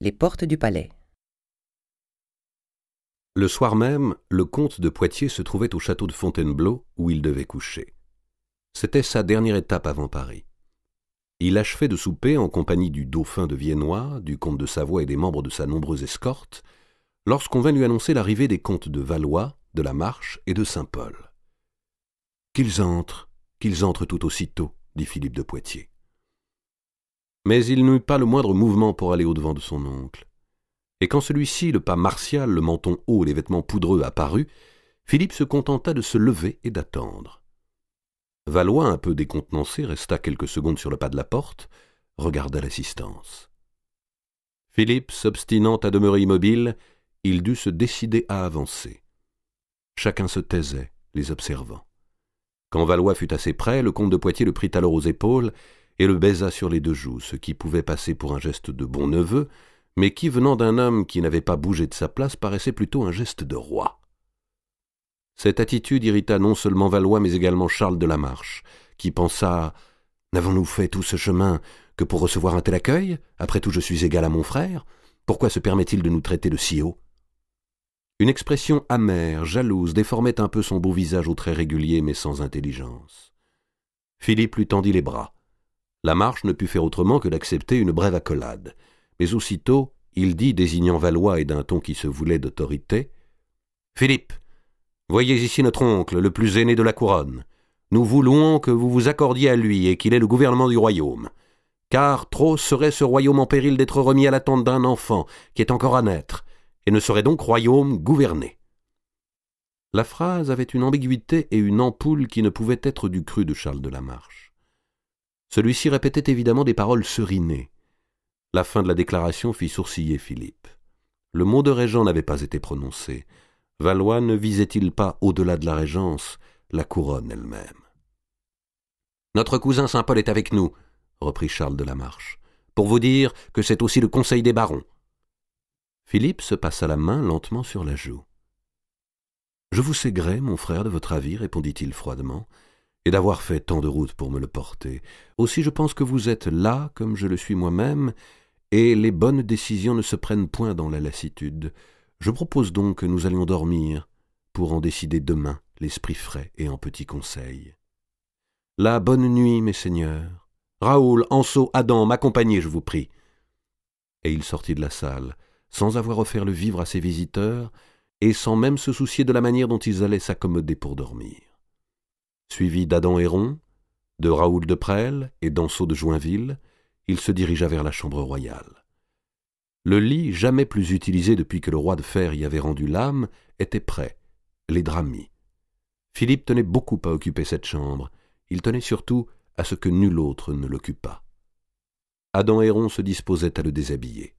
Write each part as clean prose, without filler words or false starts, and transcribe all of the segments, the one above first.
Les portes du palais. Le soir même, le comte de Poitiers se trouvait au château de Fontainebleau, où il devait coucher. C'était sa dernière étape avant Paris. Il achevait de souper en compagnie du dauphin de Viennois, du comte de Savoie et des membres de sa nombreuse escorte, lorsqu'on vint lui annoncer l'arrivée des comtes de Valois, de la Marche et de Saint-Pol. « Qu'ils entrent tout aussitôt, » dit Philippe de Poitiers. Mais il n'eut pas le moindre mouvement pour aller au-devant de son oncle. Et quand celui-ci, le pas martial, le menton haut et les vêtements poudreux apparut, Philippe se contenta de se lever et d'attendre. Valois, un peu décontenancé, resta quelques secondes sur le pas de la porte, regarda l'assistance. Philippe, s'obstinant à demeurer immobile, il dut se décider à avancer. Chacun se taisait, les observant. Quand Valois fut assez près, le comte de Poitiers le prit alors aux épaules et le baisa sur les deux joues, ce qui pouvait passer pour un geste de bon neveu, mais qui, venant d'un homme qui n'avait pas bougé de sa place, paraissait plutôt un geste de roi. Cette attitude irrita non seulement Valois, mais également Charles de la Marche, qui pensa « N'avons-nous fait tout ce chemin que pour recevoir un tel accueil ? Après tout, je suis égal à mon frère. Pourquoi se permet-il de nous traiter de si haut ?» Une expression amère, jalouse, déformait un peu son beau visage aux traits réguliers, mais sans intelligence. Philippe lui tendit les bras. La Marche ne put faire autrement que d'accepter une brève accolade. Mais aussitôt, il dit, désignant Valois et d'un ton qui se voulait d'autorité, « Philippe, voyez ici notre oncle, le plus aîné de la couronne. Nous voulons que vous vous accordiez à lui et qu'il ait le gouvernement du royaume. Car trop serait ce royaume en péril d'être remis à l'attente d'un enfant qui est encore à naître, et ne serait donc royaume gouverné. » La phrase avait une ambiguïté et une ampoule qui ne pouvaient être du cru de Charles de la Marche. Celui-ci répétait évidemment des paroles serinées. La fin de la déclaration fit sourciller Philippe. Le mot de régent n'avait pas été prononcé. Valois ne visait-il pas, au-delà de la régence, la couronne elle-même? « Notre cousin Saint-Pol est avec nous, » reprit Charles de la Marche, « pour vous dire que c'est aussi le conseil des barons. » Philippe se passa la main lentement sur la joue. « Je vous sais gré, mon frère, de votre avis, répondit-il froidement, et d'avoir fait tant de route pour me le porter. Aussi je pense que vous êtes là, comme je le suis moi-même, et les bonnes décisions ne se prennent point dans la lassitude. Je propose donc que nous allions dormir, pour en décider demain, l'esprit frais et en petit conseil. La bonne nuit, mes seigneurs. Raoul, Anseau, Adam, m'accompagnez, je vous prie. » Et il sortit de la salle, sans avoir offert le vivre à ses visiteurs, et sans même se soucier de la manière dont ils allaient s'accommoder pour dormir. Suivi d'Adam Héron, de Raoul de Presles et d'Anseau de Joinville, il se dirigea vers la chambre royale. Le lit, jamais plus utilisé depuis que le roi de fer y avait rendu l'âme, était prêt, les draps mis. Philippe tenait beaucoup à occuper cette chambre, il tenait surtout à ce que nul autre ne l'occupât. Adam Héron se disposait à le déshabiller.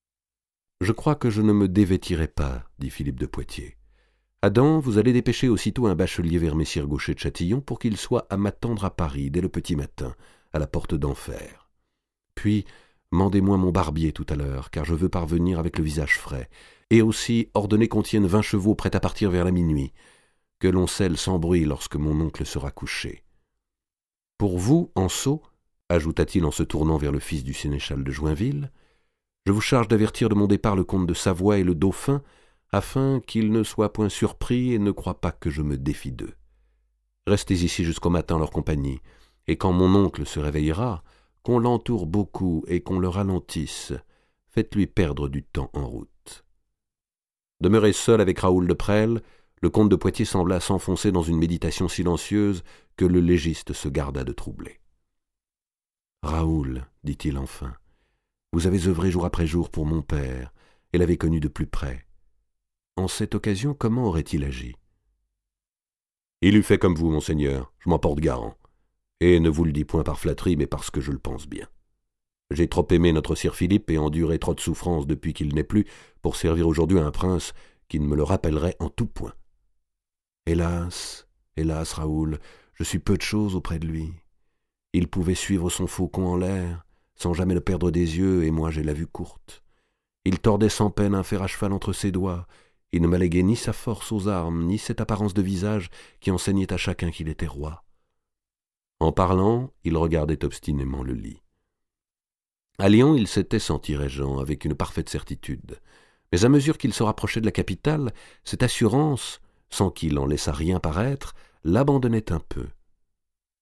« Je crois que je ne me dévêtirai pas, » dit Philippe de Poitiers. « Adam, vous allez dépêcher aussitôt un bachelier vers Messire Gaucher de Châtillon pour qu'il soit à m'attendre à Paris dès le petit matin, à la porte d'Enfer. Puis, mandez-moi mon barbier tout à l'heure, car je veux parvenir avec le visage frais, et aussi ordonnez qu'on tienne 20 chevaux prêts à partir vers la minuit, que l'on selle sans bruit lorsque mon oncle sera couché. Pour vous, Anseau, ajouta-t-il en se tournant vers le fils du sénéchal de Joinville, je vous charge d'avertir de mon départ le comte de Savoie et le dauphin, afin qu'ils ne soient point surpris et ne croient pas que je me défie d'eux. Restez ici jusqu'au matin en leur compagnie, et quand mon oncle se réveillera, qu'on l'entoure beaucoup et qu'on le ralentisse, faites-lui perdre du temps en route. » Demeuré seul avec Raoul de Presles, le comte de Poitiers sembla s'enfoncer dans une méditation silencieuse que le légiste se garda de troubler. « Raoul, dit-il enfin, vous avez œuvré jour après jour pour mon père et l'avez connu de plus près. En cette occasion, comment aurait-il agi ? » « Il eût fait comme vous, monseigneur, je m'en porte garant, et ne vous le dis point par flatterie, mais parce que je le pense bien. J'ai trop aimé notre sire Philippe et enduré trop de souffrances depuis qu'il n'est plus pour servir aujourd'hui un prince qui ne me le rappellerait en tout point. Hélas, hélas, Raoul, je suis peu de chose auprès de lui. Il pouvait suivre son faucon en l'air, sans jamais le perdre des yeux, et moi j'ai la vue courte. Il tordait sans peine un fer à cheval entre ses doigts. Il ne m'alléguait ni sa force aux armes, ni cette apparence de visage qui enseignait à chacun qu'il était roi. En parlant, il regardait obstinément le lit. À Lyon, il s'était senti régent avec une parfaite certitude. Mais à mesure qu'il se rapprochait de la capitale, cette assurance, sans qu'il en laissât rien paraître, l'abandonnait un peu.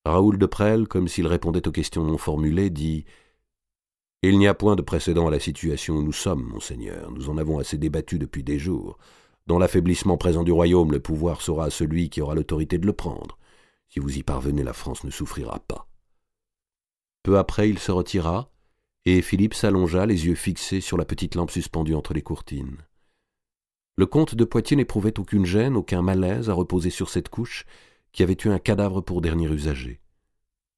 Raoul de Presles, comme s'il répondait aux questions non formulées, dit « Il n'y a point de précédent à la situation où nous sommes, monseigneur. Nous en avons assez débattu depuis des jours. Dans l'affaiblissement présent du royaume, le pouvoir sera à celui qui aura l'autorité de le prendre. Si vous y parvenez, la France ne souffrira pas. » Peu après, il se retira, et Philippe s'allongea, les yeux fixés sur la petite lampe suspendue entre les courtines. Le comte de Poitiers n'éprouvait aucune gêne, aucun malaise à reposer sur cette couche qui avait eu un cadavre pour dernier usager.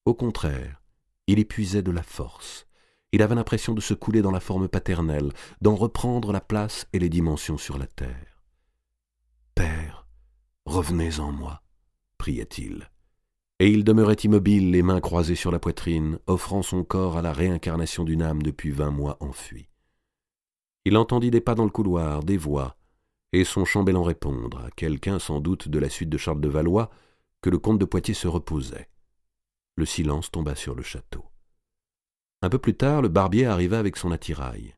Au contraire, il y puisait de la force. Il avait l'impression de se couler dans la forme paternelle, d'en reprendre la place et les dimensions sur la terre. « Père, revenez en moi » priait-il. Et il demeurait immobile, les mains croisées sur la poitrine, offrant son corps à la réincarnation d'une âme depuis 20 mois enfuie. Il entendit des pas dans le couloir, des voix, et son chambellan répondre, à quelqu'un sans doute de la suite de Charles de Valois, que le comte de Poitiers se reposait. Le silence tomba sur le château. Un peu plus tard, le barbier arriva avec son attirail.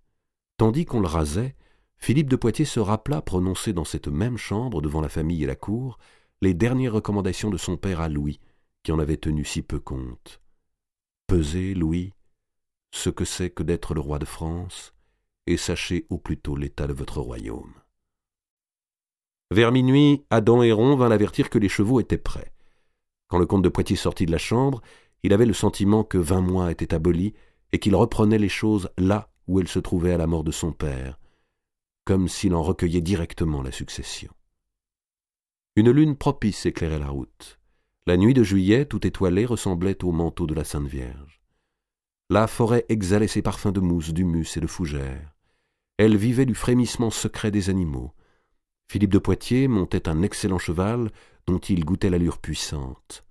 Tandis qu'on le rasait, Philippe de Poitiers se rappela prononcer dans cette même chambre, devant la famille et la cour, les dernières recommandations de son père à Louis, qui en avait tenu si peu compte. Pesez, Louis, ce que c'est que d'être le roi de France, et sachez au plus tôt l'état de votre royaume. Vers minuit, Adam Héron vint l'avertir que les chevaux étaient prêts. Quand le comte de Poitiers sortit de la chambre, il avait le sentiment que 20 mois étaient abolis et qu'il reprenait les choses là où elles se trouvaient à la mort de son père, comme s'il en recueillait directement la succession. Une lune propice éclairait la route. La nuit de juillet, tout étoilée, ressemblait au manteau de la Sainte Vierge. La forêt exhalait ses parfums de mousse, d'humus et de fougères. Elle vivait du frémissement secret des animaux. Philippe de Poitiers montait un excellent cheval dont il goûtait l'allure puissante.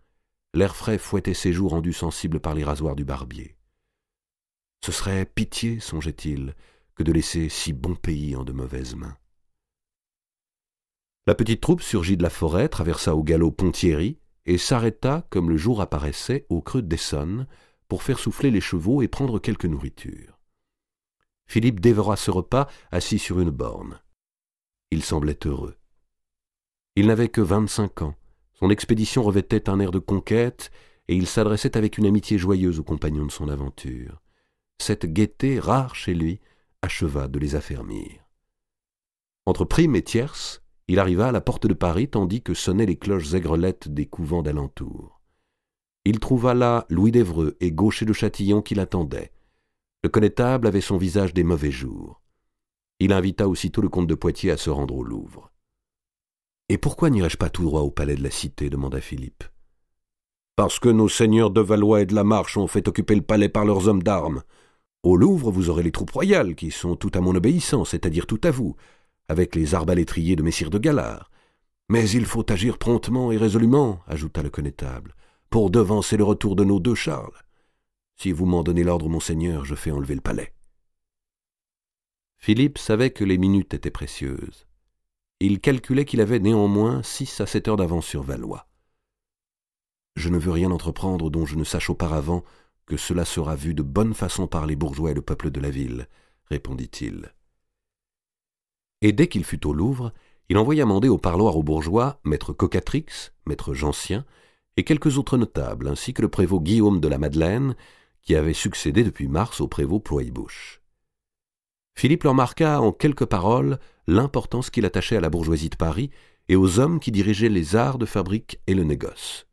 L'air frais fouettait ses joues rendues sensibles par les rasoirs du barbier. Ce serait pitié, songeait-il, que de laisser si bon pays en de mauvaises mains. La petite troupe surgit de la forêt, traversa au galop Pont-Thierry et s'arrêta, comme le jour apparaissait, au creux d'Essonne, pour faire souffler les chevaux et prendre quelque nourriture. Philippe dévora ce repas assis sur une borne. Il semblait heureux. Il n'avait que 25 ans, son expédition revêtait un air de conquête, et il s'adressait avec une amitié joyeuse aux compagnons de son aventure. Cette gaieté, rare chez lui, acheva de les affermir. Entre prime et tierce, il arriva à la porte de Paris tandis que sonnaient les cloches aigrelettes des couvents d'alentour. Il trouva là Louis d'Évreux et Gaucher de Châtillon qui l'attendaient. Le connétable avait son visage des mauvais jours. Il invita aussitôt le comte de Poitiers à se rendre au Louvre. « Et pourquoi n'irais-je pas tout droit au palais de la Cité » demanda Philippe. « Parce que nos seigneurs de Valois et de la Marche ont fait occuper le palais par leurs hommes d'armes. Au Louvre, vous aurez les troupes royales, qui sont tout à mon obéissance, c'est-à-dire tout à vous, avec les arbalétriers de messire de Galard. Mais il faut agir promptement et résolument, ajouta le connétable, pour devancer le retour de nos deux Charles. Si vous m'en donnez l'ordre, monseigneur, je fais enlever le palais. » Philippe savait que les minutes étaient précieuses. Il calculait qu'il avait néanmoins 6 à 7 heures d'avance sur Valois. « Je ne veux rien entreprendre dont je ne sache auparavant que cela sera vu de bonne façon par les bourgeois et le peuple de la ville, » répondit-il. Et dès qu'il fut au Louvre, il envoya mander au parloir aux bourgeois maître Cocatrix, maître Gencien, et quelques autres notables, ainsi que le prévôt Guillaume de la Madeleine, qui avait succédé depuis mars au prévôt Ployebouche. Philippe leur marqua en quelques paroles l'importance qu'il attachait à la bourgeoisie de Paris et aux hommes qui dirigeaient les arts de fabrique et le négoce.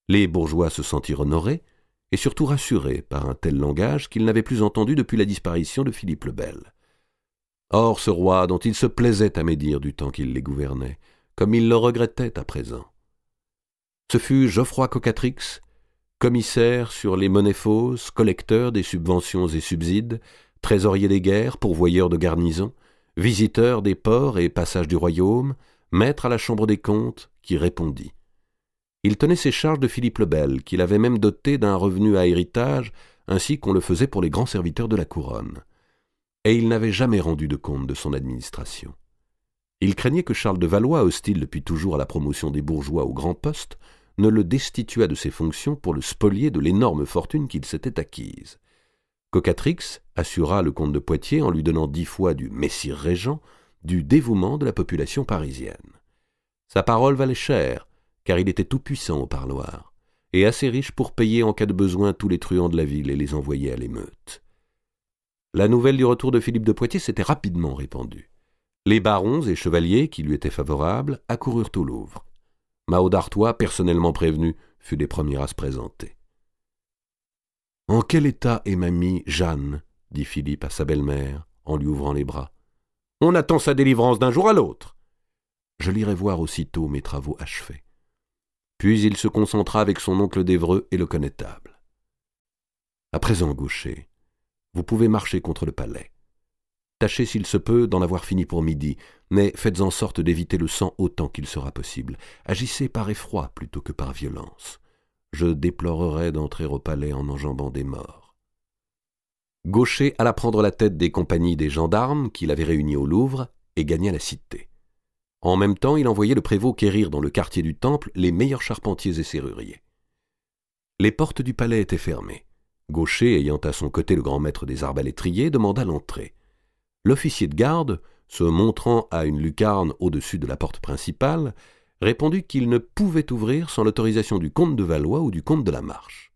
Les bourgeois se sentirent honorés et surtout rassurés par un tel langage qu'ils n'avaient plus entendu depuis la disparition de Philippe le Bel. Or ce roi dont il se plaisait à médire du temps qu'il les gouvernait, comme il le regrettait à présent. Ce fut Geoffroy Cocatrix, commissaire sur les monnaies fausses, collecteur des subventions et subsides, trésorier des guerres, pourvoyeur de garnisons, visiteur des ports et passages du royaume, maître à la chambre des comptes, qui répondit. Il tenait ses charges de Philippe le Bel, qu'il avait même doté d'un revenu à héritage, ainsi qu'on le faisait pour les grands serviteurs de la couronne. Et il n'avait jamais rendu de compte de son administration. Il craignait que Charles de Valois, hostile depuis toujours à la promotion des bourgeois au grand poste, ne le destituât de ses fonctions pour le spolier de l'énorme fortune qu'il s'était acquise. Cocatrix assura le comte de Poitiers en lui donnant 10 fois du messire régent du dévouement de la population parisienne. Sa parole valait cher, car il était tout-puissant au parloir, et assez riche pour payer en cas de besoin tous les truands de la ville et les envoyer à l'émeute. La nouvelle du retour de Philippe de Poitiers s'était rapidement répandue. Les barons et chevaliers qui lui étaient favorables accoururent au Louvre. Mao d'Artois, personnellement prévenu, fut des premiers à se présenter. « En quel état est mamie Jeanne ?» dit Philippe à sa belle-mère, en lui ouvrant les bras. « On attend sa délivrance d'un jour à l'autre. » Je l'irai voir aussitôt mes travaux achevés. Puis il se concentra avec son oncle d'Évreux et le connétable. « À présent, Gaucher, vous pouvez marcher contre le palais. Tâchez s'il se peut d'en avoir fini pour midi, mais faites en sorte d'éviter le sang autant qu'il sera possible. Agissez par effroi plutôt que par violence. Je déplorerais d'entrer au palais en enjambant des morts. » Gaucher alla prendre la tête des compagnies des gendarmes qu'il avait réunis au Louvre et gagna la cité. En même temps, il envoyait le prévôt quérir dans le quartier du Temple les meilleurs charpentiers et serruriers. Les portes du palais étaient fermées. Gaucher, ayant à son côté le grand maître des arbalétriers, demanda l'entrée. L'officier de garde, se montrant à une lucarne au-dessus de la porte principale, répondit qu'il ne pouvait ouvrir sans l'autorisation du comte de Valois ou du comte de la Marche.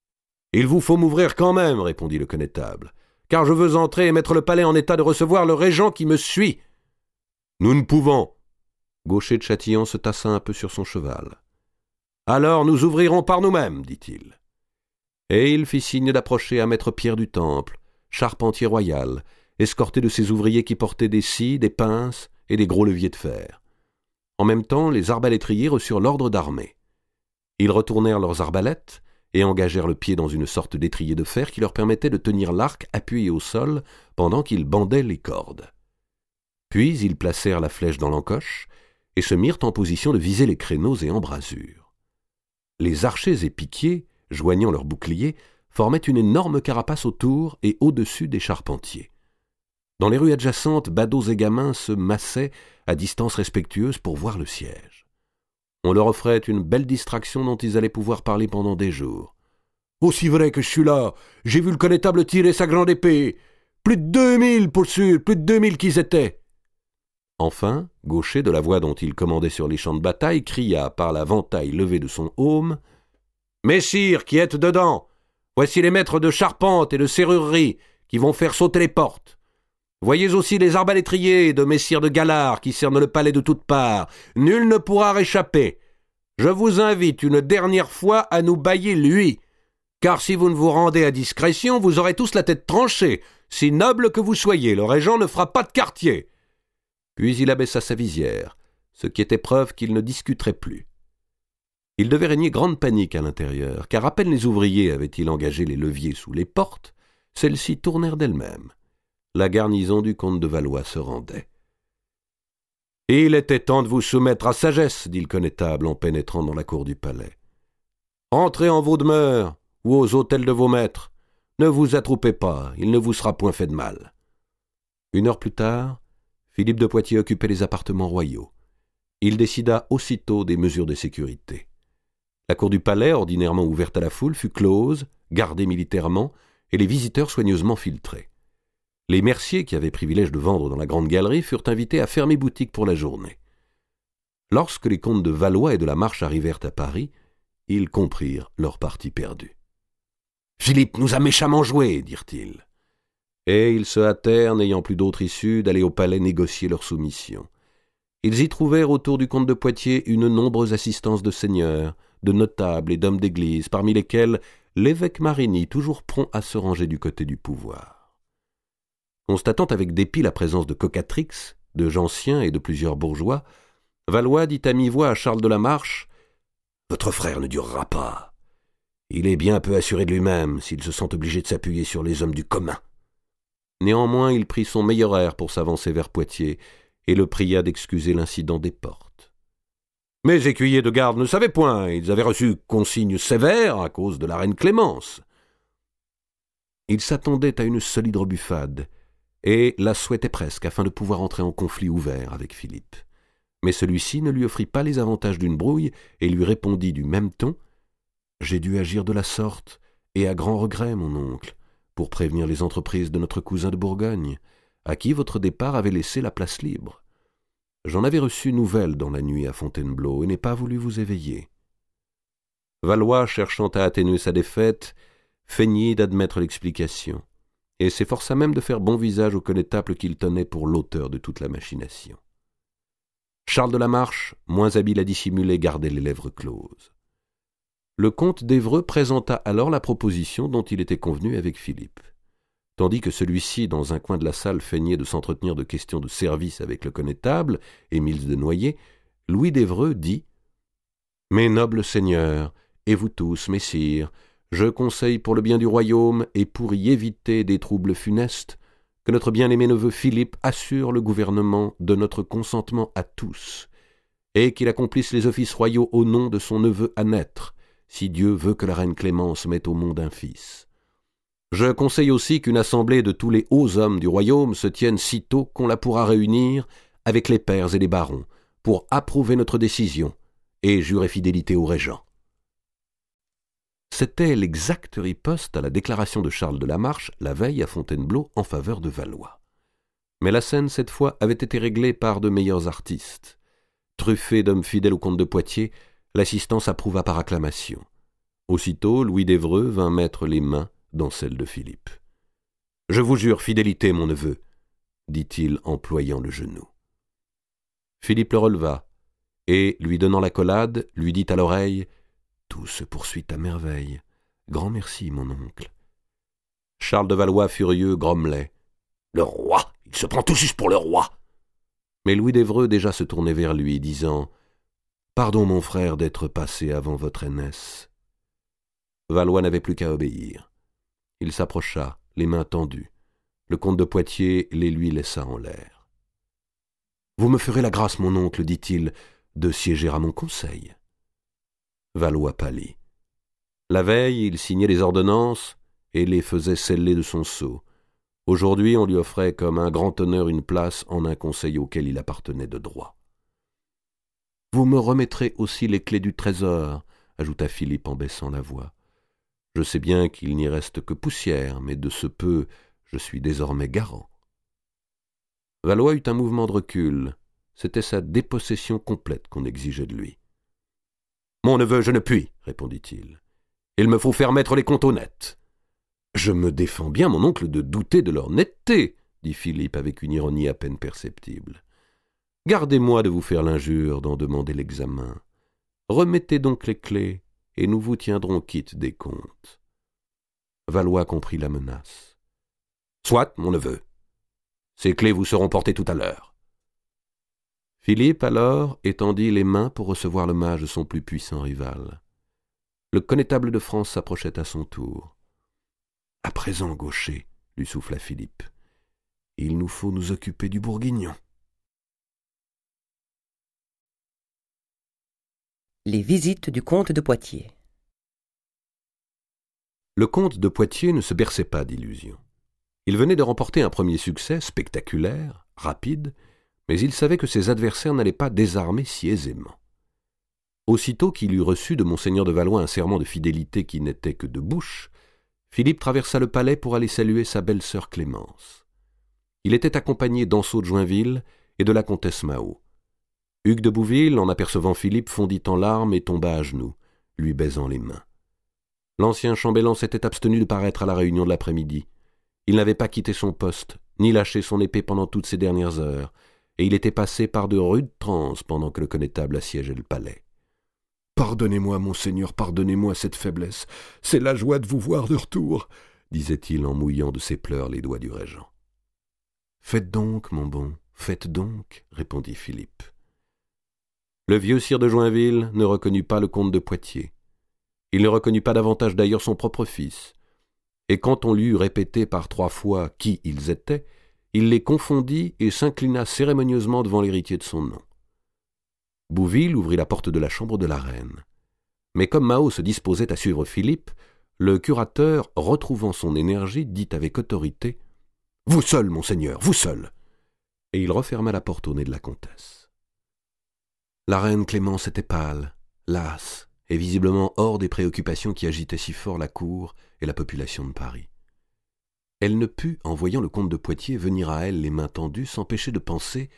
« Il vous faut m'ouvrir quand même, répondit le connétable, car je veux entrer et mettre le palais en état de recevoir le régent qui me suit. »« Nous ne pouvons. » Gaucher de Châtillon se tassa un peu sur son cheval. « Alors nous ouvrirons par nous-mêmes, dit-il. » Et il fit signe d'approcher à maître Pierre du Temple, charpentier royal, escorté de ses ouvriers qui portaient des scies, des pinces et des gros leviers de fer. En même temps, les arbalétriers reçurent l'ordre d'armer. Ils retournèrent leurs arbalètes et engagèrent le pied dans une sorte d'étrier de fer qui leur permettait de tenir l'arc appuyé au sol pendant qu'ils bandaient les cordes. Puis ils placèrent la flèche dans l'encoche et se mirent en position de viser les créneaux et embrasures. Les archers et piquiers, joignant leurs boucliers, formaient une énorme carapace autour et au-dessus des charpentiers. Dans les rues adjacentes, badauds et gamins se massaient à distance respectueuse pour voir le siège. On leur offrait une belle distraction dont ils allaient pouvoir parler pendant des jours. « Aussi vrai que je suis là, j'ai vu le connétable tirer sa grande épée. Plus de 2000 pour sûr, plus de 2000 qu'ils étaient. » Enfin, Gaucher, de la voix dont il commandait sur les champs de bataille, cria par la ventaille levée de son aume: « Messire, qui êtes dedans, voici les maîtres de charpente et de serrurerie qui vont faire sauter les portes. Voyez aussi les arbalétriers de messire de Galard qui cernent le palais de toutes parts. Nul ne pourra réchapper. Je vous invite une dernière fois à nous bailler lui, car si vous ne vous rendez à discrétion, vous aurez tous la tête tranchée. Si noble que vous soyez, le régent ne fera pas de quartier. » Puis il abaissa sa visière, ce qui était preuve qu'il ne discuterait plus. Il devait régner grande panique à l'intérieur, car à peine les ouvriers avaient-ils engagé les leviers sous les portes, celles-ci tournèrent d'elles-mêmes. La garnison du comte de Valois se rendait. « Il était temps de vous soumettre à sagesse, » dit le connétable en pénétrant dans la cour du palais. « Entrez en vos demeures ou aux hôtels de vos maîtres. Ne vous attroupez pas, il ne vous sera point fait de mal. » 1 heure plus tard, Philippe de Poitiers occupait les appartements royaux. Il décida aussitôt des mesures de sécurité. La cour du palais, ordinairement ouverte à la foule, fut close, gardée militairement, et les visiteurs soigneusement filtrés. Les merciers, qui avaient privilège de vendre dans la grande galerie, furent invités à fermer boutique pour la journée. Lorsque les comtes de Valois et de la Marche arrivèrent à Paris, ils comprirent leur partie perdue. « Philippe nous a méchamment joués, dirent-ils. » Et ils se hâtèrent, n'ayant plus d'autre issue, d'aller au palais négocier leur soumission. Ils y trouvèrent autour du comte de Poitiers une nombreuse assistance de seigneurs, de notables et d'hommes d'église, parmi lesquels l'évêque Marigny, toujours prompt à se ranger du côté du pouvoir. Constatant avec dépit la présence de Cocatrix, de Gencien et de plusieurs bourgeois, Valois dit à mi-voix à Charles de la Marche: « Votre frère ne durera pas. Il est bien peu assuré de lui-même s'il se sent obligé de s'appuyer sur les hommes du commun. » Néanmoins, il prit son meilleur air pour s'avancer vers Poitiers et le pria d'excuser l'incident des portes. « Mes écuyers de garde ne savaient point, ils avaient reçu consigne sévère à cause de la reine Clémence. » Il s'attendait à une solide rebuffade, et la souhaitait presque afin de pouvoir entrer en conflit ouvert avec Philippe. Mais celui-ci ne lui offrit pas les avantages d'une brouille et lui répondit du même ton: « J'ai dû agir de la sorte, et à grand regret, mon oncle. pour prévenir les entreprises de notre cousin de Bourgogne, à qui votre départ avait laissé la place libre. J'en avais reçu nouvelle dans la nuit à Fontainebleau et n'ai pas voulu vous éveiller. » Valois, cherchant à atténuer sa défaite, feignit d'admettre l'explication, et s'efforça même de faire bon visage au connétable qu'il tenait pour l'auteur de toute la machination. Charles de la Marche, moins habile à dissimuler, gardait les lèvres closes. Le comte d'Évreux présenta alors la proposition dont il était convenu avec Philippe. Tandis que celui-ci, dans un coin de la salle, feignait de s'entretenir de questions de service avec le connétable, Émile de Noailles, Louis d'Évreux dit « Mes nobles seigneurs, et vous tous, messires, je conseille pour le bien du royaume et pour y éviter des troubles funestes, que notre bien-aimé neveu Philippe assure le gouvernement de notre consentement à tous, et qu'il accomplisse les offices royaux au nom de son neveu à naître, si Dieu veut que la reine Clémence mette au monde un fils. Je conseille aussi qu'une assemblée de tous les hauts hommes du royaume se tienne sitôt qu'on la pourra réunir avec les pairs et les barons, pour approuver notre décision et jurer fidélité au régent. » C'était l'exacte riposte à la déclaration de Charles de la Marche la veille à Fontainebleau en faveur de Valois. Mais la scène, cette fois, avait été réglée par de meilleurs artistes. Truffé d'hommes fidèles au comte de Poitiers, l'assistance approuva par acclamation. Aussitôt, Louis d'Évreux vint mettre les mains dans celles de Philippe. « Je vous jure fidélité, mon neveu, » dit-il en ployant le genou. Philippe le releva, et, lui donnant l'accolade, lui dit à l'oreille « Tout se poursuit à merveille. Grand merci, mon oncle. » Charles de Valois, furieux, grommelait. « Le roi! Il se prend tout juste pour le roi !» Mais Louis d'Évreux déjà se tournait vers lui, disant « Pardon, mon frère, d'être passé avant votre aînesse. » Valois n'avait plus qu'à obéir. Il s'approcha, les mains tendues. Le comte de Poitiers les lui laissa en l'air. « Vous me ferez la grâce, mon oncle, dit-il, de siéger à mon conseil. » Valois pâlit. La veille, il signait les ordonnances et les faisait sceller de son sceau. Aujourd'hui, on lui offrait comme un grand honneur une place en un conseil auquel il appartenait de droit. « Vous me remettrez aussi les clés du trésor, » ajouta Philippe en baissant la voix. « Je sais bien qu'il n'y reste que poussière, mais de ce peu, je suis désormais garant. » Valois eut un mouvement de recul. C'était sa dépossession complète qu'on exigeait de lui. « Mon neveu, je ne puis, » répondit-il. « Il me faut faire mettre les comptes honnêtes. »« Je me défends bien, mon oncle, de douter de leur netteté, » dit Philippe avec une ironie à peine perceptible. « Gardez-moi de vous faire l'injure d'en demander l'examen. Remettez donc les clés, et nous vous tiendrons quitte des comptes. » Valois comprit la menace. « Soit, mon neveu. Ces clés vous seront portées tout à l'heure. » Philippe, alors, étendit les mains pour recevoir l'hommage de son plus puissant rival. Le connétable de France s'approchait à son tour. « À présent, gaucher, » lui souffla Philippe, « il nous faut nous occuper du Bourguignon. » Les visites du comte de Poitiers. Le comte de Poitiers ne se berçait pas d'illusions. Il venait de remporter un premier succès spectaculaire, rapide, mais il savait que ses adversaires n'allaient pas désarmer si aisément. Aussitôt qu'il eut reçu de monseigneur de Valois un serment de fidélité qui n'était que de bouche, Philippe traversa le palais pour aller saluer sa belle-sœur Clémence. Il était accompagné d'Anceau de Joinville et de la comtesse Mao. Hugues de Bouville, en apercevant Philippe, fondit en larmes et tomba à genoux, lui baisant les mains. L'ancien chambellan s'était abstenu de paraître à la réunion de l'après-midi. Il n'avait pas quitté son poste, ni lâché son épée pendant toutes ces dernières heures, et il était passé par de rudes transes pendant que le connétable assiégeait le palais. « Pardonnez-moi, monseigneur, pardonnez-moi cette faiblesse. C'est la joie de vous voir de retour, » disait-il en mouillant de ses pleurs les doigts du régent. « Faites donc, mon bon, faites donc, » répondit Philippe. Le vieux sire de Joinville ne reconnut pas le comte de Poitiers. Il ne reconnut pas davantage d'ailleurs son propre fils. Et quand on lui eut répété par 3 fois qui ils étaient, il les confondit et s'inclina cérémonieusement devant l'héritier de son nom. Bouville ouvrit la porte de la chambre de la reine. Mais comme Mao se disposait à suivre Philippe, le curateur, retrouvant son énergie, dit avec autorité « Vous seul, monseigneur, vous seul !» Et il referma la porte au nez de la comtesse. La reine Clémence était pâle, lasse, et visiblement hors des préoccupations qui agitaient si fort la cour et la population de Paris. Elle ne put, en voyant le comte de Poitiers venir à elle les mains tendues, s'empêcher de penser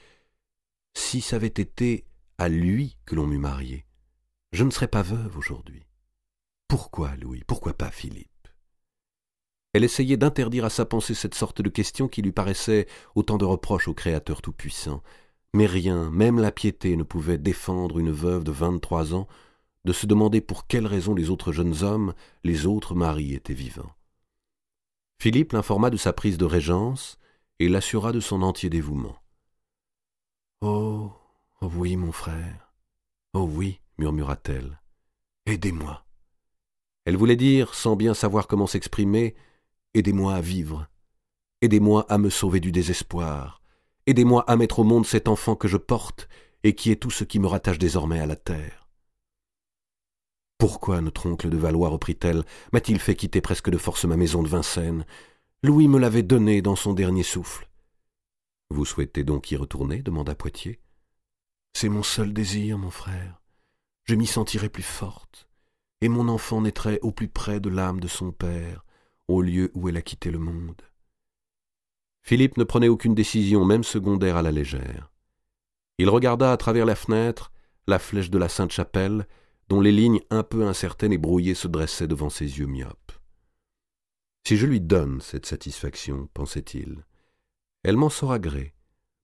« Si ça avait été à lui que l'on m'eût mariée, je ne serais pas veuve aujourd'hui. Pourquoi Louis? Pourquoi pas Philippe ?» Elle essayait d'interdire à sa pensée cette sorte de question qui lui paraissait autant de reproches au Créateur tout-puissant. Mais rien, même la piété, ne pouvait défendre une veuve de 23 ans de se demander pour quelle raison les autres jeunes hommes, les autres maris étaient vivants. Philippe l'informa de sa prise de régence et l'assura de son entier dévouement. « Oh, oh oui, mon frère, oh oui, murmura-t-elle, aidez-moi. » Elle voulait dire, sans bien savoir comment s'exprimer, « Aidez-moi à vivre, aidez-moi à me sauver du désespoir, aidez-moi à mettre au monde cet enfant que je porte et qui est tout ce qui me rattache désormais à la terre. » « Pourquoi notre oncle de Valois, reprit-elle, m'a-t-il fait quitter presque de force ma maison de Vincennes? Louis me l'avait donnée dans son dernier souffle. »« Vous souhaitez donc y retourner ?» demanda Poitiers. « C'est mon seul désir, mon frère. Je m'y sentirai plus forte, et mon enfant naîtrait au plus près de l'âme de son père, au lieu où elle a quitté le monde. » Philippe ne prenait aucune décision, même secondaire, à la légère. Il regarda à travers la fenêtre la flèche de la Sainte-Chapelle, dont les lignes un peu incertaines et brouillées se dressaient devant ses yeux myopes. « Si je lui donne cette satisfaction, pensait-il, elle m'en saura gré,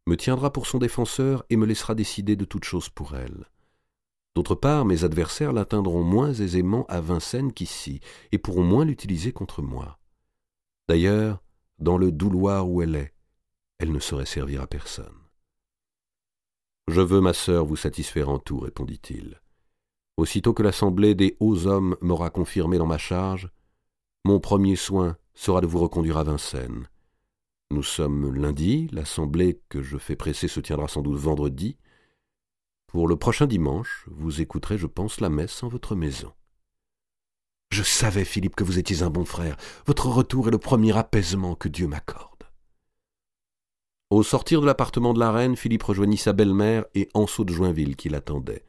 me tiendra pour son défenseur et me laissera décider de toute chose pour elle. D'autre part, mes adversaires l'atteindront moins aisément à Vincennes qu'ici, et pourront moins l'utiliser contre moi. D'ailleurs, dans le douloir où elle ne saurait servir à personne. »« Je veux, ma sœur, vous satisfaire en tout, répondit-il. Aussitôt que l'assemblée des hauts hommes m'aura confirmé dans ma charge, mon premier soin sera de vous reconduire à Vincennes. Nous sommes lundi, l'assemblée que je fais presser se tiendra sans doute vendredi. Pour le prochain dimanche, vous écouterez, je pense, la messe en votre maison. »« Je savais, Philippe, que vous étiez un bon frère. Votre retour est le premier apaisement que Dieu m'accorde. » Au sortir de l'appartement de la reine, Philippe rejoignit sa belle-mère et Anceau de Joinville qui l'attendait.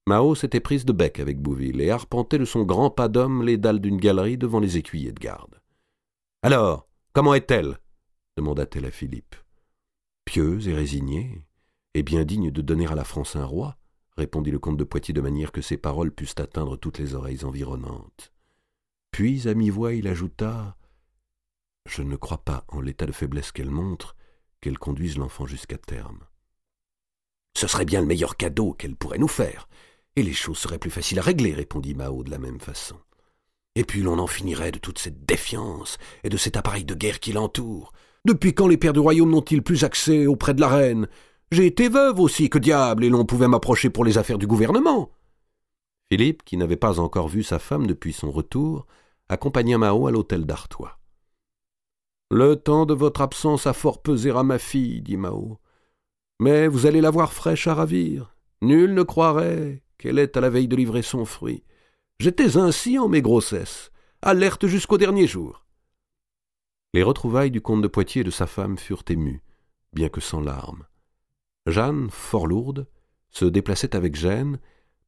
Mao s'était prise de bec avec Bouville et arpentait de son grand pas d'homme les dalles d'une galerie devant les écuyers de garde. « Alors, comment est-elle » demanda-t-elle à Philippe. « Pieuse et résignée, et bien digne de donner à la France un roi, » répondit le comte de Poitiers de manière que ses paroles pussent atteindre toutes les oreilles environnantes. Puis, à mi-voix, il ajouta « Je ne crois pas, en l'état de faiblesse qu'elle montre, qu'elle conduise l'enfant jusqu'à terme. »« Ce serait bien le meilleur cadeau qu'elle pourrait nous faire, et les choses seraient plus faciles à régler, » répondit Mao de la même façon. « Et puis l'on en finirait de toute cette défiance et de cet appareil de guerre qui l'entoure. Depuis quand les pairs du royaume n'ont-ils plus accès auprès de la reine? J'ai été veuve aussi, que diable, et l'on pouvait m'approcher pour les affaires du gouvernement. » Philippe, qui n'avait pas encore vu sa femme depuis son retour, accompagna Mao à l'hôtel d'Artois. « Le temps de votre absence a fort pesé à ma fille, dit Mao. Mais vous allez la voir fraîche à ravir. Nul ne croirait qu'elle est à la veille de livrer son fruit. J'étais ainsi en mes grossesses, alerte jusqu'au dernier jour. » Les retrouvailles du comte de Poitiers et de sa femme furent émues, bien que sans larmes. Jeanne, fort lourde, se déplaçait avec gêne,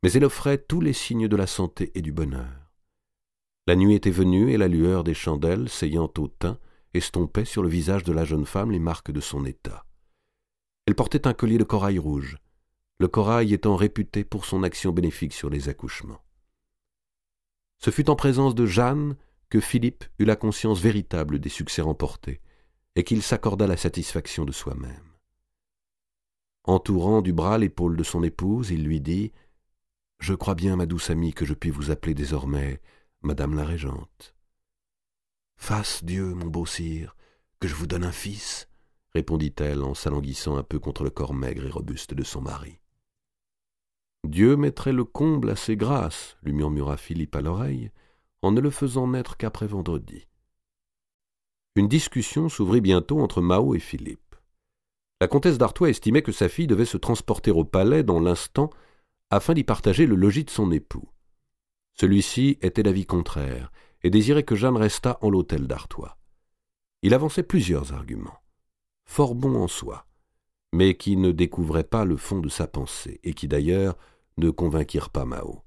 mais elle offrait tous les signes de la santé et du bonheur. La nuit était venue et la lueur des chandelles, s'ayant au teint, estompait sur le visage de la jeune femme les marques de son état. Elle portait un collier de corail rouge, le corail étant réputé pour son action bénéfique sur les accouchements. Ce fut en présence de Jeanne que Philippe eut la conscience véritable des succès remportés et qu'il s'accorda la satisfaction de soi-même. Entourant du bras l'épaule de son épouse, il lui dit « Je crois bien, ma douce amie, que je puis vous appeler désormais Madame la Régente. »« Fasse Dieu, mon beau sire, que je vous donne un fils, » répondit-elle en s'alanguissant un peu contre le corps maigre et robuste de son mari. « Dieu mettrait le comble à ses grâces, » lui murmura Philippe à l'oreille, en ne le faisant naître qu'après vendredi. Une discussion s'ouvrit bientôt entre Mao et Philippe. La comtesse d'Artois estimait que sa fille devait se transporter au palais dans l'instant afin d'y partager le logis de son époux. Celui-ci était d'avis contraire et désirait que Jeanne restât en l'hôtel d'Artois. Il avançait plusieurs arguments, fort bons en soi, mais qui ne découvraient pas le fond de sa pensée et qui d'ailleurs ne convainquirent pas Mao.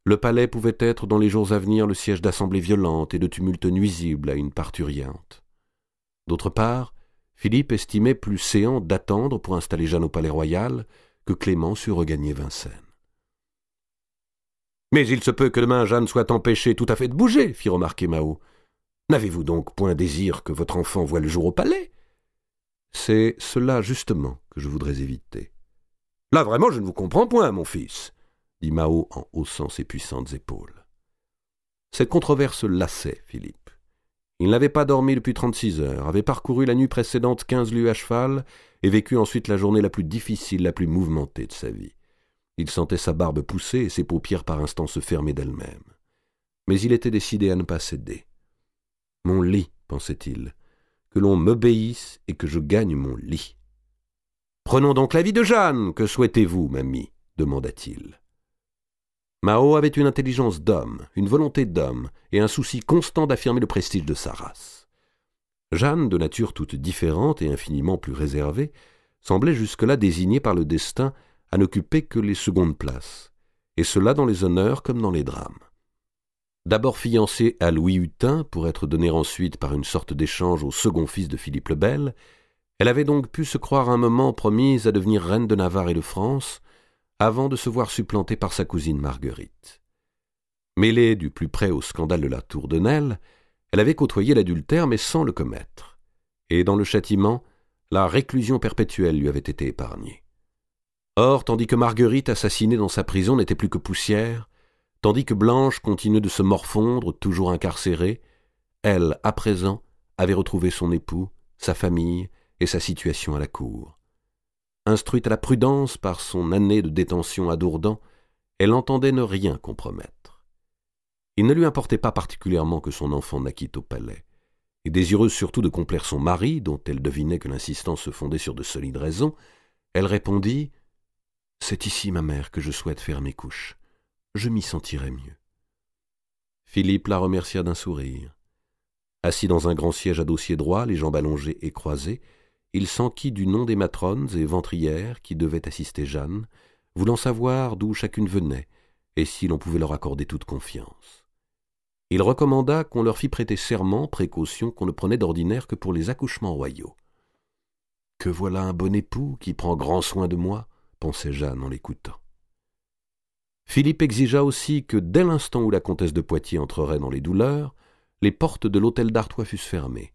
Le palais pouvait être dans les jours à venir le siège d'assemblées violentes et de tumultes nuisibles à une parturiente. D'autre part, Philippe estimait plus séant d'attendre pour installer Jeanne au palais royal que Clément sût regagner Vincennes. « Mais il se peut que demain Jeanne soit empêchée tout à fait de bouger, fit remarquer Mao. N'avez-vous donc point désir que votre enfant voie le jour au palais ? C'est cela justement que je voudrais éviter. Là vraiment je ne vous comprends point, mon fils, dit Mao en haussant ses puissantes épaules. Cette controverse lassait Philippe. Il n'avait pas dormi depuis 36 heures, avait parcouru la nuit précédente 15 lieues à cheval et vécu ensuite la journée la plus difficile, la plus mouvementée de sa vie. Il sentait sa barbe pousser et ses paupières par instants se fermer d'elles-mêmes. Mais il était décidé à ne pas céder. « Mon lit, pensait-il, que l'on m'obéisse et que je gagne mon lit. »« Prenons donc l'avis de Jeanne, que souhaitez-vous, mamie ?» demanda-t-il. Mao avait une intelligence d'homme, une volonté d'homme et un souci constant d'affirmer le prestige de sa race. Jeanne, de nature toute différente et infiniment plus réservée, semblait jusque-là désignée par le destin à n'occuper que les secondes places, et cela dans les honneurs comme dans les drames. D'abord fiancée à Louis Hutin pour être donnée ensuite par une sorte d'échange au second fils de Philippe le Bel, elle avait donc pu se croire un moment promise à devenir reine de Navarre et de France, avant de se voir supplantée par sa cousine Marguerite. Mêlée du plus près au scandale de la Tour de Nesle, elle avait côtoyé l'adultère mais sans le commettre, et dans le châtiment, la réclusion perpétuelle lui avait été épargnée. Or, tandis que Marguerite, assassinée dans sa prison, n'était plus que poussière, tandis que Blanche continuait de se morfondre, toujours incarcérée, elle, à présent, avait retrouvé son époux, sa famille et sa situation à la cour. Instruite à la prudence par son année de détention à Dourdan, elle entendait ne rien compromettre. Il ne lui importait pas particulièrement que son enfant naquît au palais, et désireuse surtout de complaire son mari, dont elle devinait que l'insistance se fondait sur de solides raisons, elle répondit « C'est ici, ma mère, que je souhaite faire mes couches. Je m'y sentirai mieux. » Philippe la remercia d'un sourire. Assis dans un grand siège à dossier droit, les jambes allongées et croisées, il s'enquit du nom des matrones et ventrières qui devaient assister Jeanne, voulant savoir d'où chacune venait et si l'on pouvait leur accorder toute confiance. Il recommanda qu'on leur fît prêter serment, précaution qu'on ne prenait d'ordinaire que pour les accouchements royaux. « Que voilà un bon époux qui prend grand soin de moi », pensait Jeanne en l'écoutant. Philippe exigea aussi que, dès l'instant où la comtesse de Poitiers entrerait dans les douleurs, les portes de l'hôtel d'Artois fussent fermées.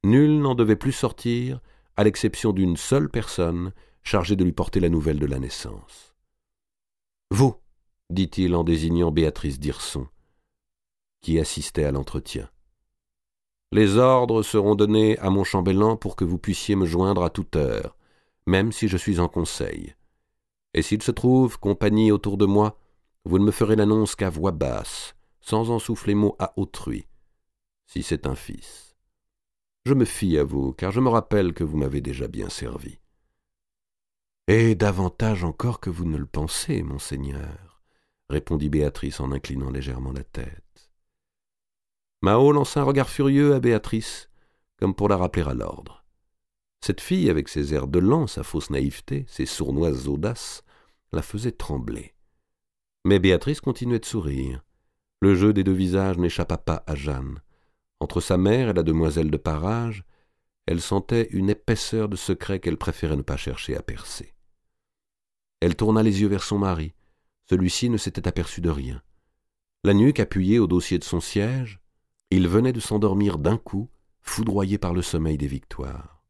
Nul n'en devait plus sortir, à l'exception d'une seule personne chargée de lui porter la nouvelle de la naissance. « Vous, » dit-il en désignant Béatrice d'Hirson, qui assistait à l'entretien. « Les ordres seront donnés à mon chambellan pour que vous puissiez me joindre à toute heure, même si je suis en conseil. Et s'il se trouve compagnie autour de moi, vous ne me ferez l'annonce qu'à voix basse, sans en souffler mot à autrui, si c'est un fils. Je me fie à vous, car je me rappelle que vous m'avez déjà bien servi. »« Et davantage encore que vous ne le pensez, monseigneur, » répondit Béatrice en inclinant légèrement la tête. Mao lança un regard furieux à Béatrice, comme pour la rappeler à l'ordre. Cette fille, avec ses airs de lent, sa fausse naïveté, ses sournoises audaces, la faisait trembler. Mais Béatrice continuait de sourire. Le jeu des deux visages n'échappa pas à Jeanne. Entre sa mère et la demoiselle de Parage, elle sentait une épaisseur de secret qu'elle préférait ne pas chercher à percer. Elle tourna les yeux vers son mari. Celui-ci ne s'était aperçu de rien. La nuque appuyée au dossier de son siège, il venait de s'endormir d'un coup, foudroyé par le sommeil des victoires.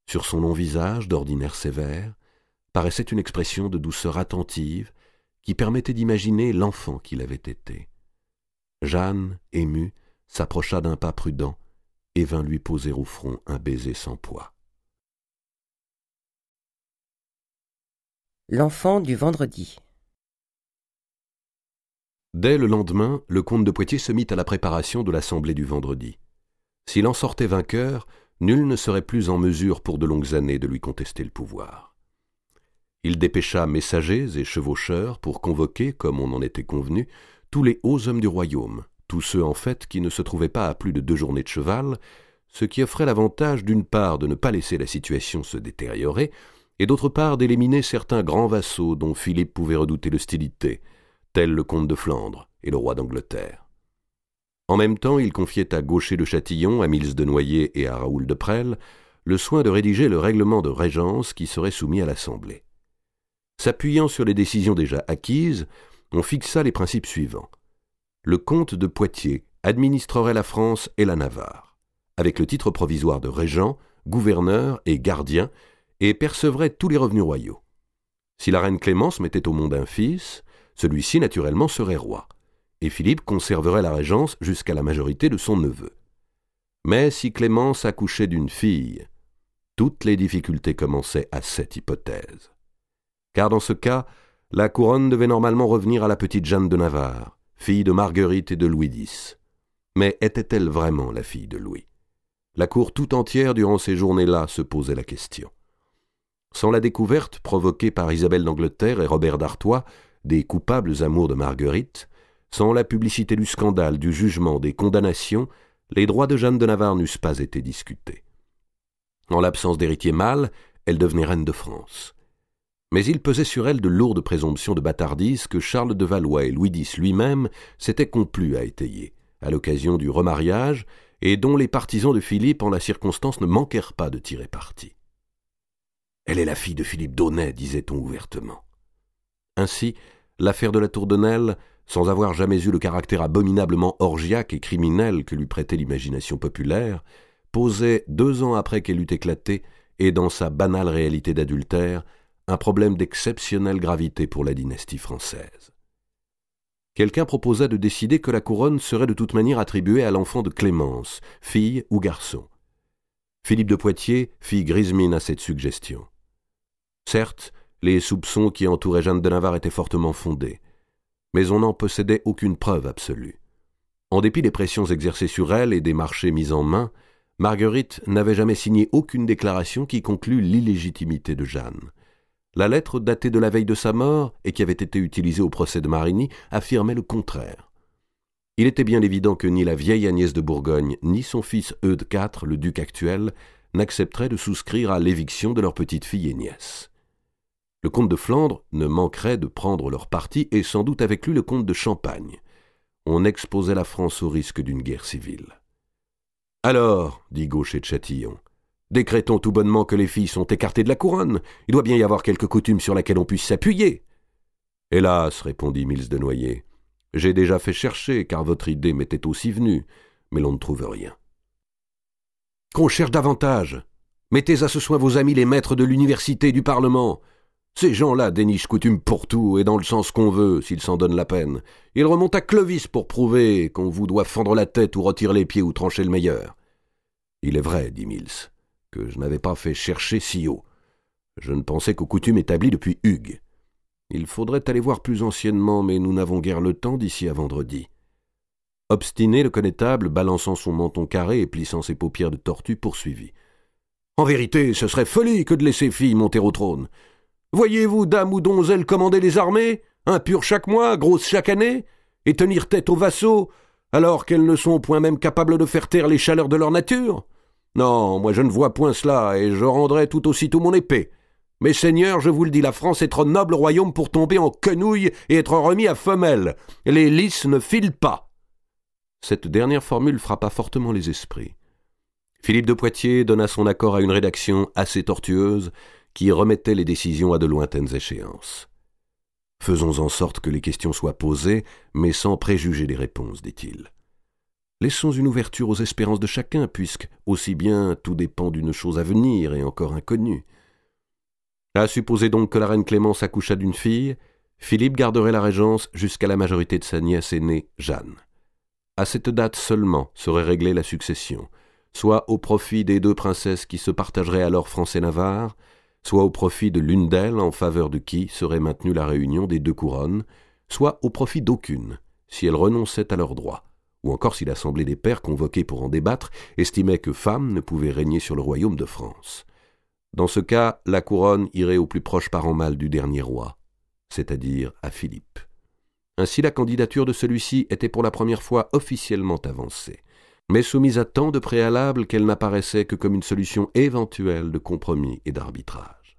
Sur son long visage, d'ordinaire sévère, paraissait une expression de douceur attentive qui permettait d'imaginer l'enfant qu'il avait été. Jeanne, émue, s'approcha d'un pas prudent et vint lui poser au front un baiser sans poids. L'enfant du vendredi. Dès le lendemain, le comte de Poitiers se mit à la préparation de l'assemblée du vendredi. S'il en sortait vainqueur, nul ne serait plus en mesure pour de longues années de lui contester le pouvoir. Il dépêcha messagers et chevaucheurs pour convoquer, comme on en était convenu, tous les hauts hommes du royaume, tous ceux en fait qui ne se trouvaient pas à plus de 2 journées de cheval, ce qui offrait l'avantage d'une part de ne pas laisser la situation se détériorer, et d'autre part d'éliminer certains grands vassaux dont Philippe pouvait redouter l'hostilité, tels le comte de Flandre et le roi d'Angleterre. En même temps, il confiait à Gaucher de Châtillon, à Mills de Noyer et à Raoul de Presles le soin de rédiger le règlement de régence qui serait soumis à l'Assemblée. S'appuyant sur les décisions déjà acquises, on fixa les principes suivants. Le comte de Poitiers administrerait la France et la Navarre, avec le titre provisoire de régent, gouverneur et gardien, et percevrait tous les revenus royaux. Si la reine Clémence mettait au monde un fils, celui-ci naturellement serait roi, et Philippe conserverait la régence jusqu'à la majorité de son neveu. Mais si Clémence accouchait d'une fille, toutes les difficultés commençaient à cette hypothèse. Car dans ce cas, la couronne devait normalement revenir à la petite Jeanne de Navarre, fille de Marguerite et de Louis X. Mais était-elle vraiment la fille de Louis ? La cour tout entière durant ces journées-là se posait la question. Sans la découverte provoquée par Isabelle d'Angleterre et Robert d'Artois des coupables amours de Marguerite, sans la publicité du scandale, du jugement, des condamnations, les droits de Jeanne de Navarre n'eussent pas été discutés. En l'absence d'héritier mâle, elle devenait reine de France. Mais il pesait sur elle de lourdes présomptions de bâtardise que Charles de Valois et Louis X lui-même s'étaient complus à étayer, à l'occasion du remariage, et dont les partisans de Philippe en la circonstance ne manquèrent pas de tirer parti. « Elle est la fille de Philippe d'Aunay », disait-on ouvertement. Ainsi, l'affaire de la Tour de Nesle, sans avoir jamais eu le caractère abominablement orgiaque et criminel que lui prêtait l'imagination populaire, posait 2 ans après qu'elle eût éclaté, et dans sa banale réalité d'adultère, un problème d'exceptionnelle gravité pour la dynastie française. Quelqu'un proposa de décider que la couronne serait de toute manière attribuée à l'enfant de Clémence, fille ou garçon. Philippe de Poitiers fit grise mine à cette suggestion. Certes, les soupçons qui entouraient Jeanne de Navarre étaient fortement fondés, mais on n'en possédait aucune preuve absolue. En dépit des pressions exercées sur elle et des marchés mis en main, Marguerite n'avait jamais signé aucune déclaration qui conclût l'illégitimité de Jeanne. La lettre datée de la veille de sa mort et qui avait été utilisée au procès de Marigny affirmait le contraire. Il était bien évident que ni la vieille Agnès de Bourgogne ni son fils Eudes IV, le duc actuel, n'accepteraient de souscrire à l'éviction de leur petite-fille et nièce. Le comte de Flandre ne manquerait de prendre leur parti et sans doute avec lui le comte de Champagne. On exposait la France au risque d'une guerre civile. « Alors, dit Gaucher de Châtillon, décrétons tout bonnement que les filles sont écartées de la couronne. Il doit bien y avoir quelque coutume sur laquelle on puisse s'appuyer. »« Hélas, répondit Mills de Noyer, j'ai déjà fait chercher, car votre idée m'était aussi venue, mais l'on ne trouve rien. »« Qu'on cherche davantage. Mettez à ce soin vos amis les maîtres de l'université et du Parlement. Ces gens-là dénichent coutume pour tout et dans le sens qu'on veut, s'ils s'en donnent la peine. Ils remontent à Clovis pour prouver qu'on vous doit fendre la tête ou retirer les pieds ou trancher le meilleur. »« Il est vrai, dit Mills, que je n'avais pas fait chercher si haut. Je ne pensais qu'aux coutumes établies depuis Hugues. Il faudrait aller voir plus anciennement, mais nous n'avons guère le temps d'ici à vendredi. » Obstiné, le connétable, balançant son menton carré et plissant ses paupières de tortue, poursuivit. « En vérité, ce serait folie que de laisser filles monter au trône. Voyez-vous, dame ou donzelle commander les armées, un pur chaque mois, grosse chaque année, et tenir tête aux vassaux, alors qu'elles ne sont au point même capables de faire taire les chaleurs de leur nature? Non, moi je ne vois point cela, et je rendrai tout aussitôt mon épée. Mais seigneurs, je vous le dis, la France est trop noble royaume pour tomber en quenouille et être remis à femelle. Les lys ne filent pas. » Cette dernière formule frappa fortement les esprits. Philippe de Poitiers donna son accord à une rédaction assez tortueuse qui remettait les décisions à de lointaines échéances. « Faisons en sorte que les questions soient posées, mais sans préjuger des réponses, dit-il. Laissons une ouverture aux espérances de chacun, puisque, aussi bien, tout dépend d'une chose à venir et encore inconnue. À supposer donc que la reine Clémence accoucha d'une fille, Philippe garderait la régence jusqu'à la majorité de sa nièce aînée, Jeanne. À cette date seulement serait réglée la succession, soit au profit des 2 princesses qui se partageraient alors France et Navarre, soit au profit de l'une d'elles en faveur de qui serait maintenue la réunion des 2 couronnes, soit au profit d'aucune, si elles renonçaient à leurs droits, ou encore si l'Assemblée des pairs convoquée pour en débattre estimait que femme ne pouvait régner sur le royaume de France. Dans ce cas, la couronne irait au plus proche parent mâle du dernier roi, c'est-à-dire à Philippe. Ainsi, la candidature de celui-ci était pour la première fois officiellement avancée, mais soumise à tant de préalables qu'elle n'apparaissait que comme une solution éventuelle de compromis et d'arbitrage.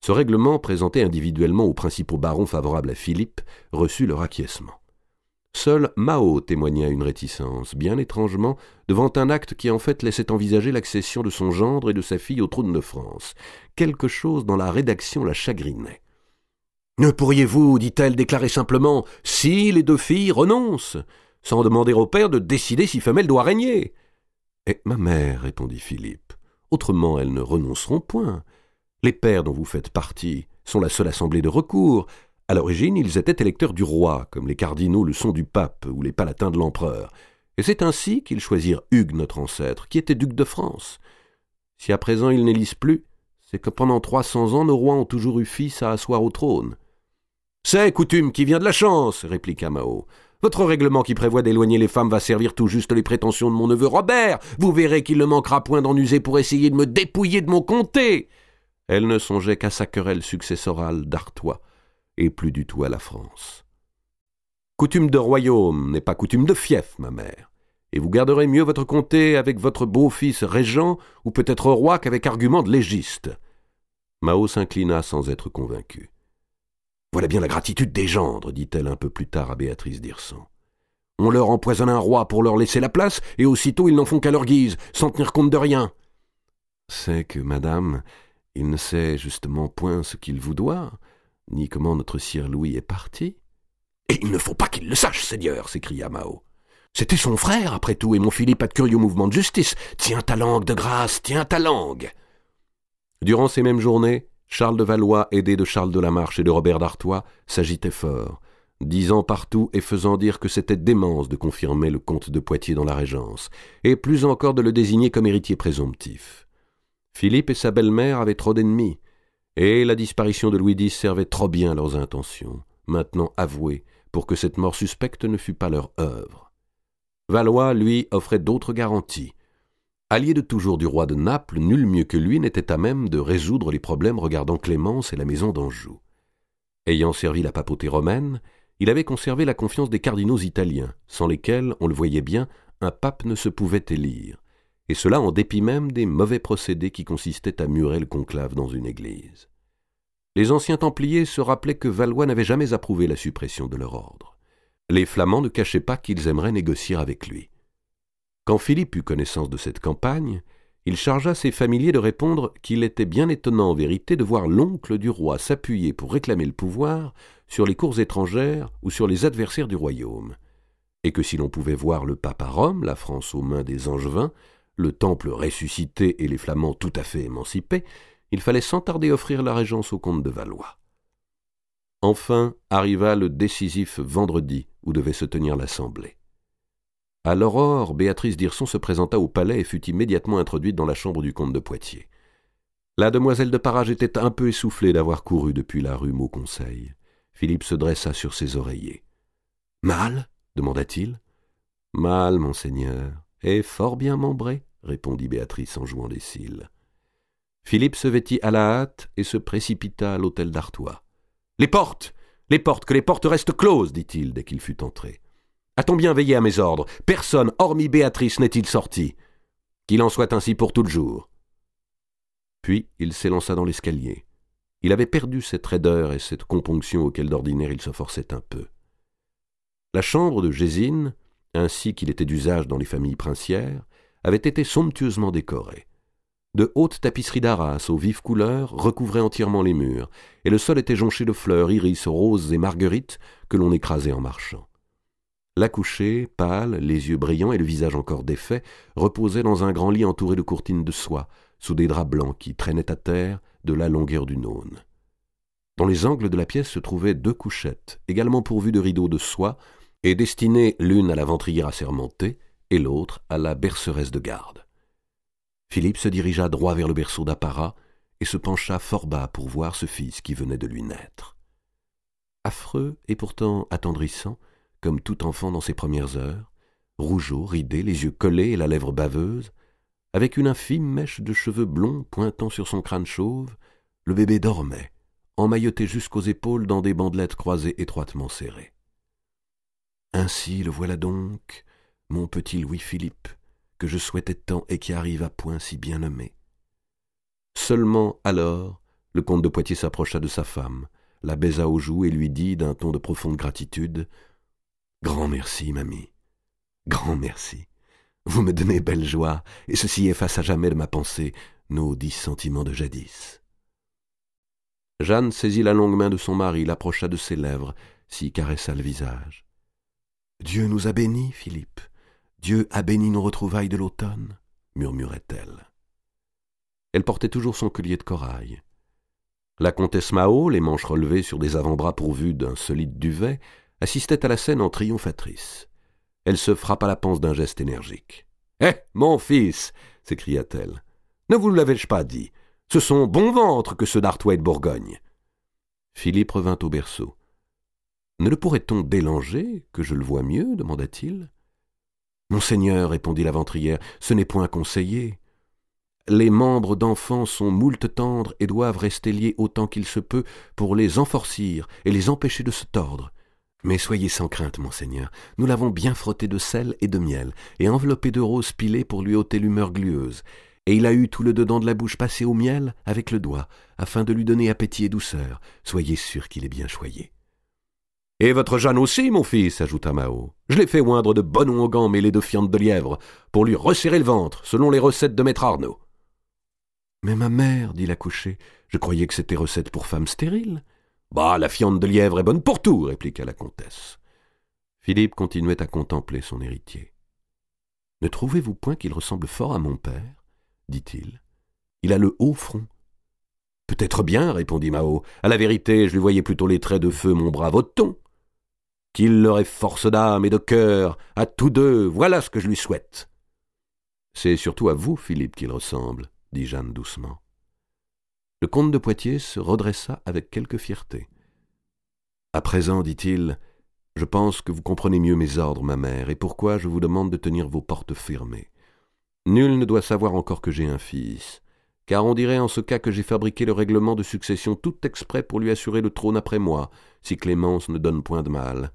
Ce règlement, présenté individuellement aux principaux barons favorables à Philippe, reçut leur acquiescement. Seul Mao témoigna une réticence, bien étrangement, devant un acte qui en fait laissait envisager l'accession de son gendre et de sa fille au trône de France. Quelque chose dans la rédaction la chagrinait. « Ne pourriez-vous, dit-elle, déclarer simplement « si les deux filles renoncent », sans demander au père de décider si femelle doit régner ?»« Eh, ma mère, répondit Philippe, autrement elles ne renonceront point. Les pères dont vous faites partie sont la seule assemblée de recours. À l'origine, ils étaient électeurs du roi, comme les cardinaux le sont du pape ou les palatins de l'empereur. Et c'est ainsi qu'ils choisirent Hugues, notre ancêtre, qui était duc de France. Si à présent ils n'élisent plus, c'est que pendant 300 ans, nos rois ont toujours eu fils à asseoir au trône. « C'est coutume qui vient de la chance, répliqua Mao. Votre règlement qui prévoit d'éloigner les femmes va servir tout juste les prétentions de mon neveu Robert. Vous verrez qu'il ne manquera point d'en user pour essayer de me dépouiller de mon comté. » Elle ne songeait qu'à sa querelle successorale d'Artois, et plus du tout à la France. « Coutume de royaume n'est pas coutume de fief, ma mère, et vous garderez mieux votre comté avec votre beau-fils régent ou peut-être roi qu'avec argument de légiste. » Mao s'inclina sans être convaincu. « Voilà bien la gratitude des gendres, dit-elle un peu plus tard à Béatrice d'Hirson. On leur empoisonne un roi pour leur laisser la place, et aussitôt ils n'en font qu'à leur guise, sans tenir compte de rien. »« C'est que, madame, il ne sait justement point ce qu'il vous doit, ni comment notre sire Louis est parti. »« Et il ne faut pas qu'il le sache, seigneur, s'écria Mao. C'était son frère, après tout, et mon Philippe a de curieux mouvements de justice. Tiens ta langue de grâce, tiens ta langue. » Durant ces mêmes journées, Charles de Valois, aidé de Charles de la Marche et de Robert d'Artois, s'agitait fort, disant partout et faisant dire que c'était démence de confirmer le comte de Poitiers dans la régence, et plus encore de le désigner comme héritier présomptif. Philippe et sa belle-mère avaient trop d'ennemis, et la disparition de Louis X servait trop bien leurs intentions, maintenant avouées, pour que cette mort suspecte ne fût pas leur œuvre. Valois, lui, offrait d'autres garanties. Allié de toujours du roi de Naples, nul mieux que lui n'était à même de résoudre les problèmes regardant Clémence et la maison d'Anjou. Ayant servi la papauté romaine, il avait conservé la confiance des cardinaux italiens, sans lesquels, on le voyait bien, un pape ne se pouvait élire, et cela en dépit même des mauvais procédés qui consistaient à murer le conclave dans une église. Les anciens Templiers se rappelaient que Valois n'avait jamais approuvé la suppression de leur ordre. Les Flamands ne cachaient pas qu'ils aimeraient négocier avec lui. Quand Philippe eut connaissance de cette campagne, il chargea ses familiers de répondre qu'il était bien étonnant en vérité de voir l'oncle du roi s'appuyer pour réclamer le pouvoir sur les cours étrangères ou sur les adversaires du royaume, et que si l'on pouvait voir le pape à Rome, la France aux mains des Angevins, le temple ressuscité et les Flamands tout à fait émancipés, il fallait sans tarder offrir la régence au comte de Valois. Enfin arriva le décisif vendredi où devait se tenir l'assemblée. À l'aurore, Béatrice d'Hirson se présenta au palais et fut immédiatement introduite dans la chambre du comte de Poitiers. La demoiselle de Parage était un peu essoufflée d'avoir couru depuis la rue Mauconseil. Philippe se dressa sur ses oreillers. « Mal » demanda-t-il. « Mal, monseigneur, et fort bien membré, » répondit Béatrice en jouant les cils. Philippe se vêtit à la hâte et se précipita à l'hôtel d'Artois. « Les portes, que les portes restent closes, dit-il dès qu'il fut entré. A-t-on bien veillé à mes ordres? Personne, hormis Béatrice, n'est-il sorti? Qu'il en soit ainsi pour tout le jour. » Puis il s'élança dans l'escalier. Il avait perdu cette raideur et cette componction auxquelles d'ordinaire il se forçait un peu. La chambre de Gésine, ainsi qu'il était d'usage dans les familles princières, avait été somptueusement décorée. De hautes tapisseries d'Arras aux vives couleurs recouvraient entièrement les murs, et le sol était jonché de fleurs, iris, roses et marguerites que l'on écrasait en marchant. L'accouchée, pâle, les yeux brillants et le visage encore défait, reposait dans un grand lit entouré de courtines de soie, sous des draps blancs qui traînaient à terre de la longueur d'une aune. Dans les angles de la pièce se trouvaient 2 couchettes, également pourvues de rideaux de soie, et destinées l'une à la ventrière assermentée et l'autre à la berceresse de garde. Philippe se dirigea droit vers le berceau d'apparat et se pencha fort bas pour voir ce fils qui venait de lui naître. Affreux et pourtant attendrissant, comme tout enfant dans ses premières heures, rougeaud, ridé, les yeux collés et la lèvre baveuse, avec une infime mèche de cheveux blonds pointant sur son crâne chauve, le bébé dormait, emmailloté jusqu'aux épaules dans des bandelettes croisées étroitement serrées. « Ainsi le voilà donc, mon petit Louis-Philippe, que je souhaitais tant et qui arrive à point si bien nommé. » Seulement alors, le comte de Poitiers s'approcha de sa femme, la baisa aux joues et lui dit d'un ton de profonde gratitude: Grand merci, mamie. Grand merci. Vous me donnez belle joie, et ceci efface à jamais de ma pensée nos 10 sentiments de jadis. Jeanne saisit la longue main de son mari, l'approcha de ses lèvres, s'y caressa le visage. « Dieu nous a bénis, Philippe. Dieu a béni nos retrouvailles de l'automne, » murmurait-elle. Elle portait toujours son collier de corail. La comtesse Mao, les manches relevées sur des avant-bras pourvus d'un solide duvet, assistait à la scène en triomphatrice. Elle se frappa la panse d'un geste énergique. « Eh, mon fils !» s'écria-t-elle. « Ne vous l'avais-je pas dit? Ce sont bons ventres que ceux d'Artois et de Bourgogne. » Philippe revint au berceau. « Ne le pourrait-on délanger, que je le voie mieux ?» demanda-t-il. « Monseigneur, répondit la ventrière, ce n'est point conseillé. Les membres d'enfants sont moult tendres et doivent rester liés autant qu'il se peut pour les enforcir et les empêcher de se tordre. Mais soyez sans crainte, monseigneur, nous l'avons bien frotté de sel et de miel et enveloppé de roses pilées pour lui ôter l'humeur glueuse. Et il a eu tout le dedans de la bouche passé au miel avec le doigt, afin de lui donner appétit et douceur. Soyez sûr qu'il est bien choyé. »« Et votre Jeanne aussi, mon fils, ajouta Mao. Je l'ai fait oindre de bonnons au gant mêlés de fientes de lièvre, pour lui resserrer le ventre, selon les recettes de maître Arnaud. »« Mais ma mère, dit l'accouché, je croyais que c'était recette pour femme stérile. »« Bah, la fiente de lièvre est bonne pour tout, répliqua la comtesse. Philippe continuait à contempler son héritier. Ne trouvez-vous point qu'il ressemble fort à mon père ? Dit-il. Il a le haut front. Peut-être bien, répondit Mao. À la vérité, je lui voyais plutôt les traits de feu mon brave Othon. Qu'il leur ait force d'âme et de cœur, à tous deux, voilà ce que je lui souhaite. C'est surtout à vous, Philippe, qu'il ressemble, dit Jeanne doucement. Le comte de Poitiers se redressa avec quelque fierté. À présent, dit-il, je pense que vous comprenez mieux mes ordres, ma mère, et pourquoi je vous demande de tenir vos portes fermées. Nul ne doit savoir encore que j'ai un fils, car on dirait en ce cas que j'ai fabriqué le règlement de succession tout exprès pour lui assurer le trône après moi, si Clémence ne donne point de mal.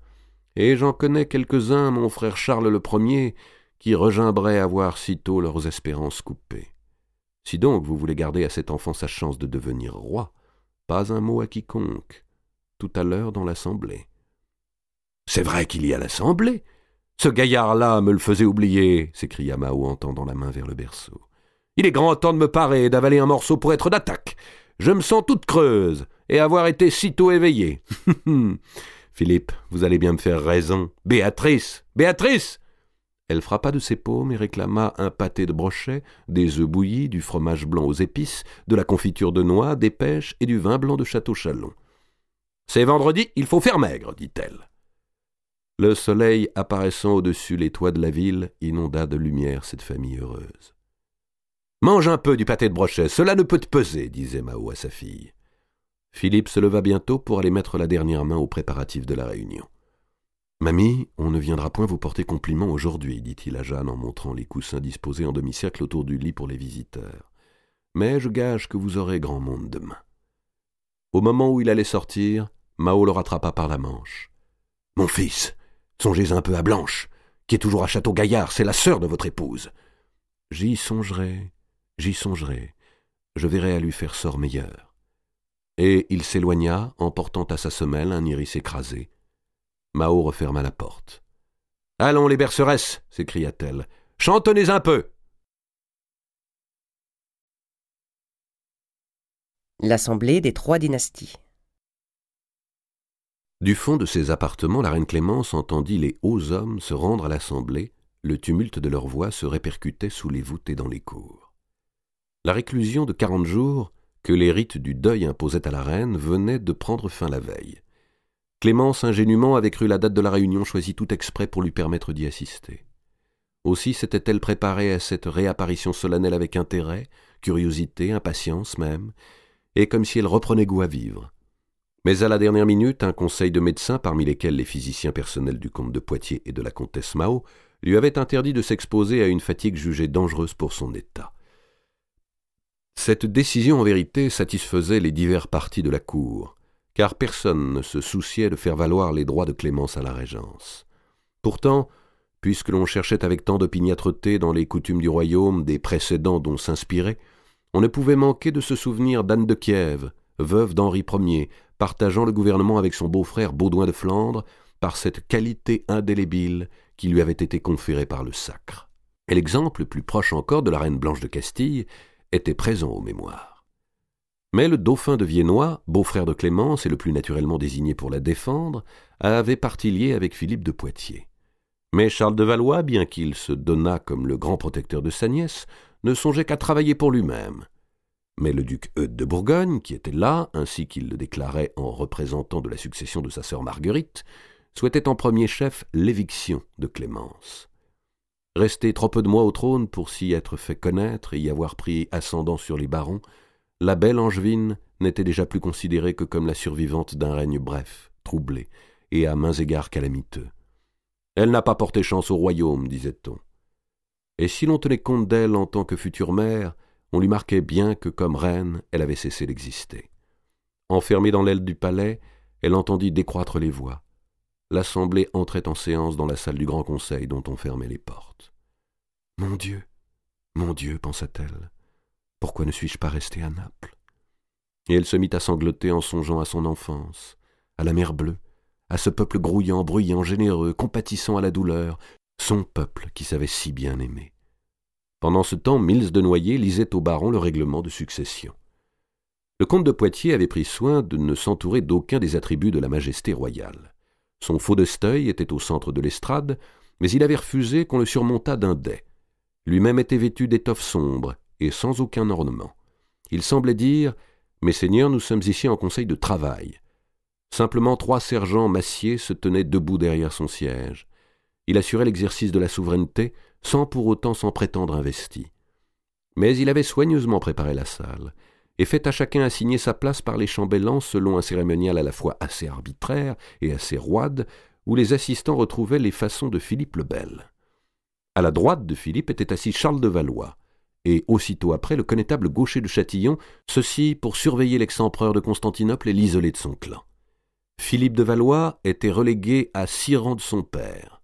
Et j'en connais quelques-uns, mon frère Charles le Premier, qui regimberaient à voir sitôt leurs espérances coupées. Si donc vous voulez garder à cet enfant sa chance de devenir roi, pas un mot à quiconque, tout à l'heure dans l'assemblée. »« C'est vrai qu'il y a l'assemblée. Ce gaillard-là me le faisait oublier, » s'écria Mao en tendant la main vers le berceau. « Il est grand temps de me parer et d'avaler un morceau pour être d'attaque. Je me sens toute creuse, et avoir été sitôt éveillée. Philippe, vous allez bien me faire raison. Béatrice, Béatrice !» Elle frappa de ses paumes et réclama un pâté de brochet, des œufs bouillis, du fromage blanc aux épices, de la confiture de noix, des pêches et du vin blanc de Château-Chalon. « C'est vendredi, il faut faire maigre, dit-elle. Le soleil apparaissant au-dessus les toits de la ville inonda de lumière cette famille heureuse. « Mange un peu du pâté de brochet, cela ne peut te peser, disait Mao à sa fille. Philippe se leva bientôt pour aller mettre la dernière main aux préparatifs de la réunion. « Mamie, on ne viendra point vous porter compliment aujourd'hui, dit-il à Jeanne en montrant les coussins disposés en demi-cercle autour du lit pour les visiteurs. Mais je gage que vous aurez grand monde demain. » Au moment où il allait sortir, Mao le rattrapa par la manche. « Mon fils, songez un peu à Blanche, qui est toujours à Château-Gaillard, c'est la sœur de votre épouse. »« J'y songerai, je verrai à lui faire sort meilleur. » Et il s'éloigna, emportant à sa semelle un iris écrasé. Mao referma la porte. « Allons, les berceresses !» s'écria-t-elle. « Chantonnez un peu !» L'assemblée des 3 dynasties. Du fond de ses appartements, la reine Clémence entendit les hauts hommes se rendre à l'assemblée. Le tumulte de leurs voix se répercutait sous les voûtes et dans les cours. La réclusion de 40 jours que les rites du deuil imposaient à la reine venait de prendre fin la veille. Clémence ingénument avait cru la date de la réunion choisie tout exprès pour lui permettre d'y assister. Aussi s'était-elle préparée à cette réapparition solennelle avec intérêt, curiosité, impatience même, et comme si elle reprenait goût à vivre. Mais à la dernière minute, un conseil de médecins, parmi lesquels les physiciens personnels du comte de Poitiers et de la comtesse Mao, lui avait interdit de s'exposer à une fatigue jugée dangereuse pour son état. Cette décision, en vérité, satisfaisait les divers partis de la cour, car personne ne se souciait de faire valoir les droits de Clémence à la régence. Pourtant, puisque l'on cherchait avec tant d'opiniâtreté dans les coutumes du royaume des précédents dont s'inspirer, on ne pouvait manquer de se souvenir d'Anne de Kiev, veuve d'Henri Ier, partageant le gouvernement avec son beau-frère Baudouin de Flandre, par cette qualité indélébile qui lui avait été conférée par le sacre. Et l'exemple plus proche encore de la reine Blanche de Castille était présent aux mémoires. Mais le dauphin de Viennois, beau-frère de Clémence et le plus naturellement désigné pour la défendre, avait parti lié avec Philippe de Poitiers. Mais Charles de Valois, bien qu'il se donnât comme le grand protecteur de sa nièce, ne songeait qu'à travailler pour lui-même. Mais le duc Eudes de Bourgogne, qui était là, ainsi qu'il le déclarait en représentant de la succession de sa sœur Marguerite, souhaitait en premier chef l'éviction de Clémence. Resté trop peu de mois au trône pour s'y être fait connaître et y avoir pris ascendant sur les barons, la belle Angevine n'était déjà plus considérée que comme la survivante d'un règne bref, troublé, et à maints égards calamiteux. Elle n'a pas porté chance au royaume, disait-on. Et si l'on tenait compte d'elle en tant que future mère, on lui marquait bien que comme reine, elle avait cessé d'exister. Enfermée dans l'aile du palais, elle entendit décroître les voix. L'assemblée entrait en séance dans la salle du grand conseil dont on fermait les portes. « Mon Dieu, pensa-t-elle, pourquoi ne suis-je pas restée à Naples ?» Et elle se mit à sangloter en songeant à son enfance, à la mer Bleue, à ce peuple grouillant, bruyant, généreux, compatissant à la douleur, son peuple qui savait si bien aimer. Pendant ce temps, Mills de Noyer lisait au baron le règlement de succession. Le comte de Poitiers avait pris soin de ne s'entourer d'aucun des attributs de la majesté royale. Son faux de Steuil était au centre de l'estrade, mais il avait refusé qu'on le surmontât d'un dais. Lui-même était vêtu d'étoffe sombre et sans aucun ornement. Il semblait dire « Messeigneurs, nous sommes ici en conseil de travail ». Simplement 3 sergents massiers se tenaient debout derrière son siège. Il assurait l'exercice de la souveraineté sans pour autant s'en prétendre investi. Mais il avait soigneusement préparé la salle et fait à chacun assigner sa place par les chambellans selon un cérémonial à la fois assez arbitraire et assez roide, où les assistants retrouvaient les façons de Philippe le Bel. À la droite de Philippe était assis Charles de Valois, et aussitôt après le connétable Gaucher de Châtillon, ceci pour surveiller l'ex-empereur de Constantinople et l'isoler de son clan. Philippe de Valois était relégué à 6 rangs de son père.